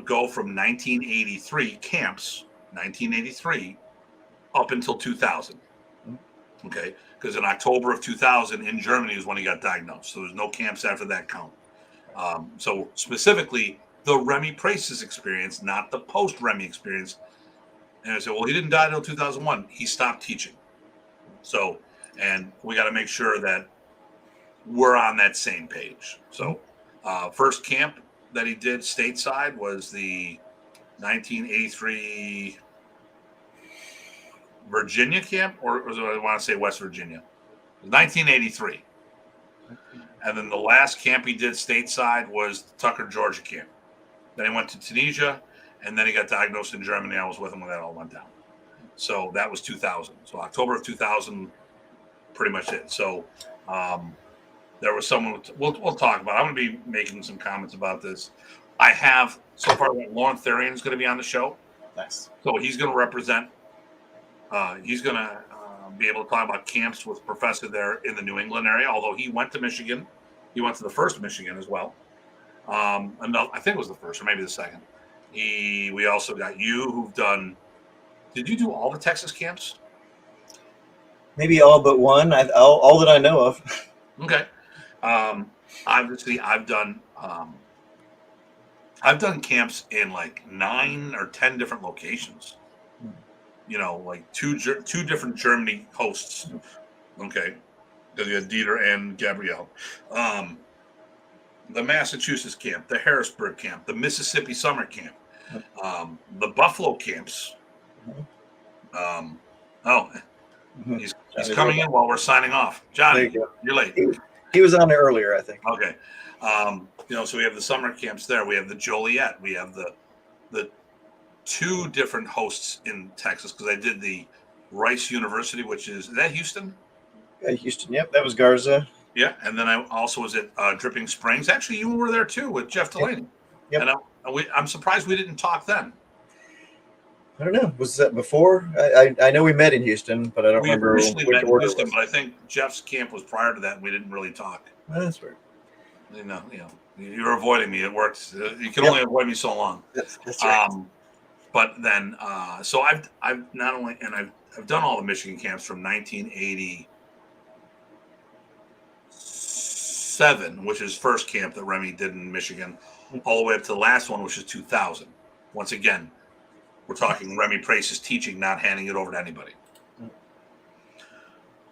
go from 1983 camps, 1983, up until 2000. Okay, because in October of 2000 in Germany is when he got diagnosed. So there's no camps after that count. So specifically, the Remy Precis experience, not the post-Remy experience. And I said, well, he didn't die until 2001. He stopped teaching. So, and we got to make sure that we're on that same page. So, first camp that he did stateside was the 1983 Virginia camp, or I want to say West Virginia. 1983. And then the last camp he did stateside was the Tucker, Georgia camp. Then he went to Tunisia, and then he got diagnosed in Germany. I was with him when that all went down. So that was 2000. So October of 2000, pretty much it. So there was someone we'll talk about. I'm going to be making some comments about this. I have so far that Lauren Therian is going to be on the show. Nice. So he's going to represent. He's going to be able to talk about camps with Professor there in the New England area. Although he went to Michigan, he went to the first Michigan as well. And I think it was the first or maybe the second. We also got you who've done. Did you do all the Texas camps? Maybe all but one. All that I know of. Okay. Obviously, I've done camps in like 9 or 10 different locations. You know, like two different Germany hosts. Okay, because you had Dieter and Gabrielle. The Massachusetts camp, the Harrisburg camp, the Mississippi summer camp, the Buffalo camps. He's coming in while we're signing off. Johnny, you're late. He was on there earlier, I think. Okay. So we have the summer camps there. We have the Joliet. We have the 2 different hosts in Texas, because I did the Rice University, which is that Houston? Yeah, Houston. Yep, that was Garza. Yeah, and then I also was at Dripping Springs. Actually, you were there too with Jeff Delaney. Yep. And I'm surprised we didn't talk then. I don't know. Was that before? I know we met in Houston, but I don't remember which order Houston, it was. but I think Jeff's camp was prior to that, and we didn't really talk. That's weird. You know, You're avoiding me. It works. You can Yep. only avoid me so long. That's right. But then, so I've not only, and I've done all the Michigan camps from 1987, which is first camp that Remy did in Michigan, all the way up to the last one, which is 2000. Once again, we're talking Remy Price's teaching, not handing it over to anybody.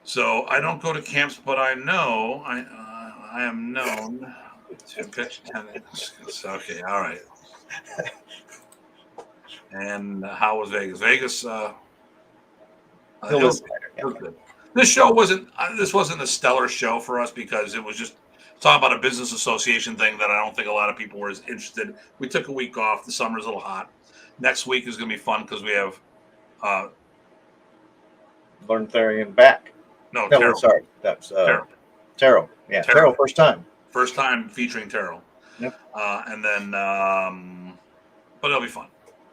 So I don't go to camps, but I know I am known to pitch tennis. Okay, all right. And how was Vegas? Vegas, it was good. This show wasn't. This wasn't a stellar show for us because it was just talking about a business association thing that I don't think a lot of people were as interested. We took a week off. The summer's a little hot. Next week is going to be fun because we have. Learn Therian back. No, No, Terrell. sorry, that's Terrell. Terrell. Yeah, Terrell, first time. First time featuring Terrell. Yep. And then, but it'll be fun.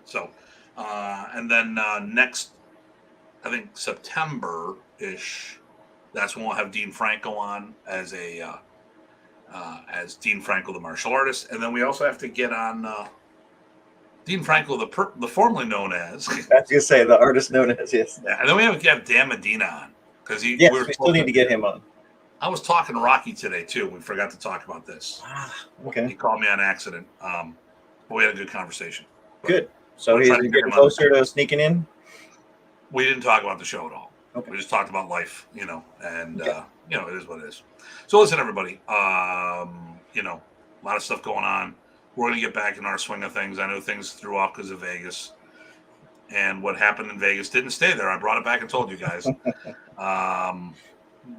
So, and then next, I think September-ish, that's when we'll have Dean Franco on as Dean Franco, the martial artist. And then we also have to get on Dean Franco, the formerly known as. I was going to say the artist known as, yes. Yeah, and then we have to have Dan Medina on. Because we still need to get him on. I was talking to Rocky today, too. We forgot to talk about this. Okay. He called me on accident. But we had a good conversation. Good. So he's getting closer to sneaking in? We didn't talk about the show at all. Okay. We just talked about life, and, it is what it is. So listen, everybody, a lot of stuff going on. We're going to get back in our swing of things. I know things threw off because of Vegas. And what happened in Vegas didn't stay there. I brought it back and told you guys.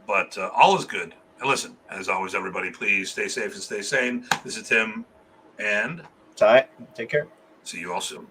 But all is good. And listen, as always, everybody, please stay safe and stay sane. This is Tim and Ty, take care. See you all soon.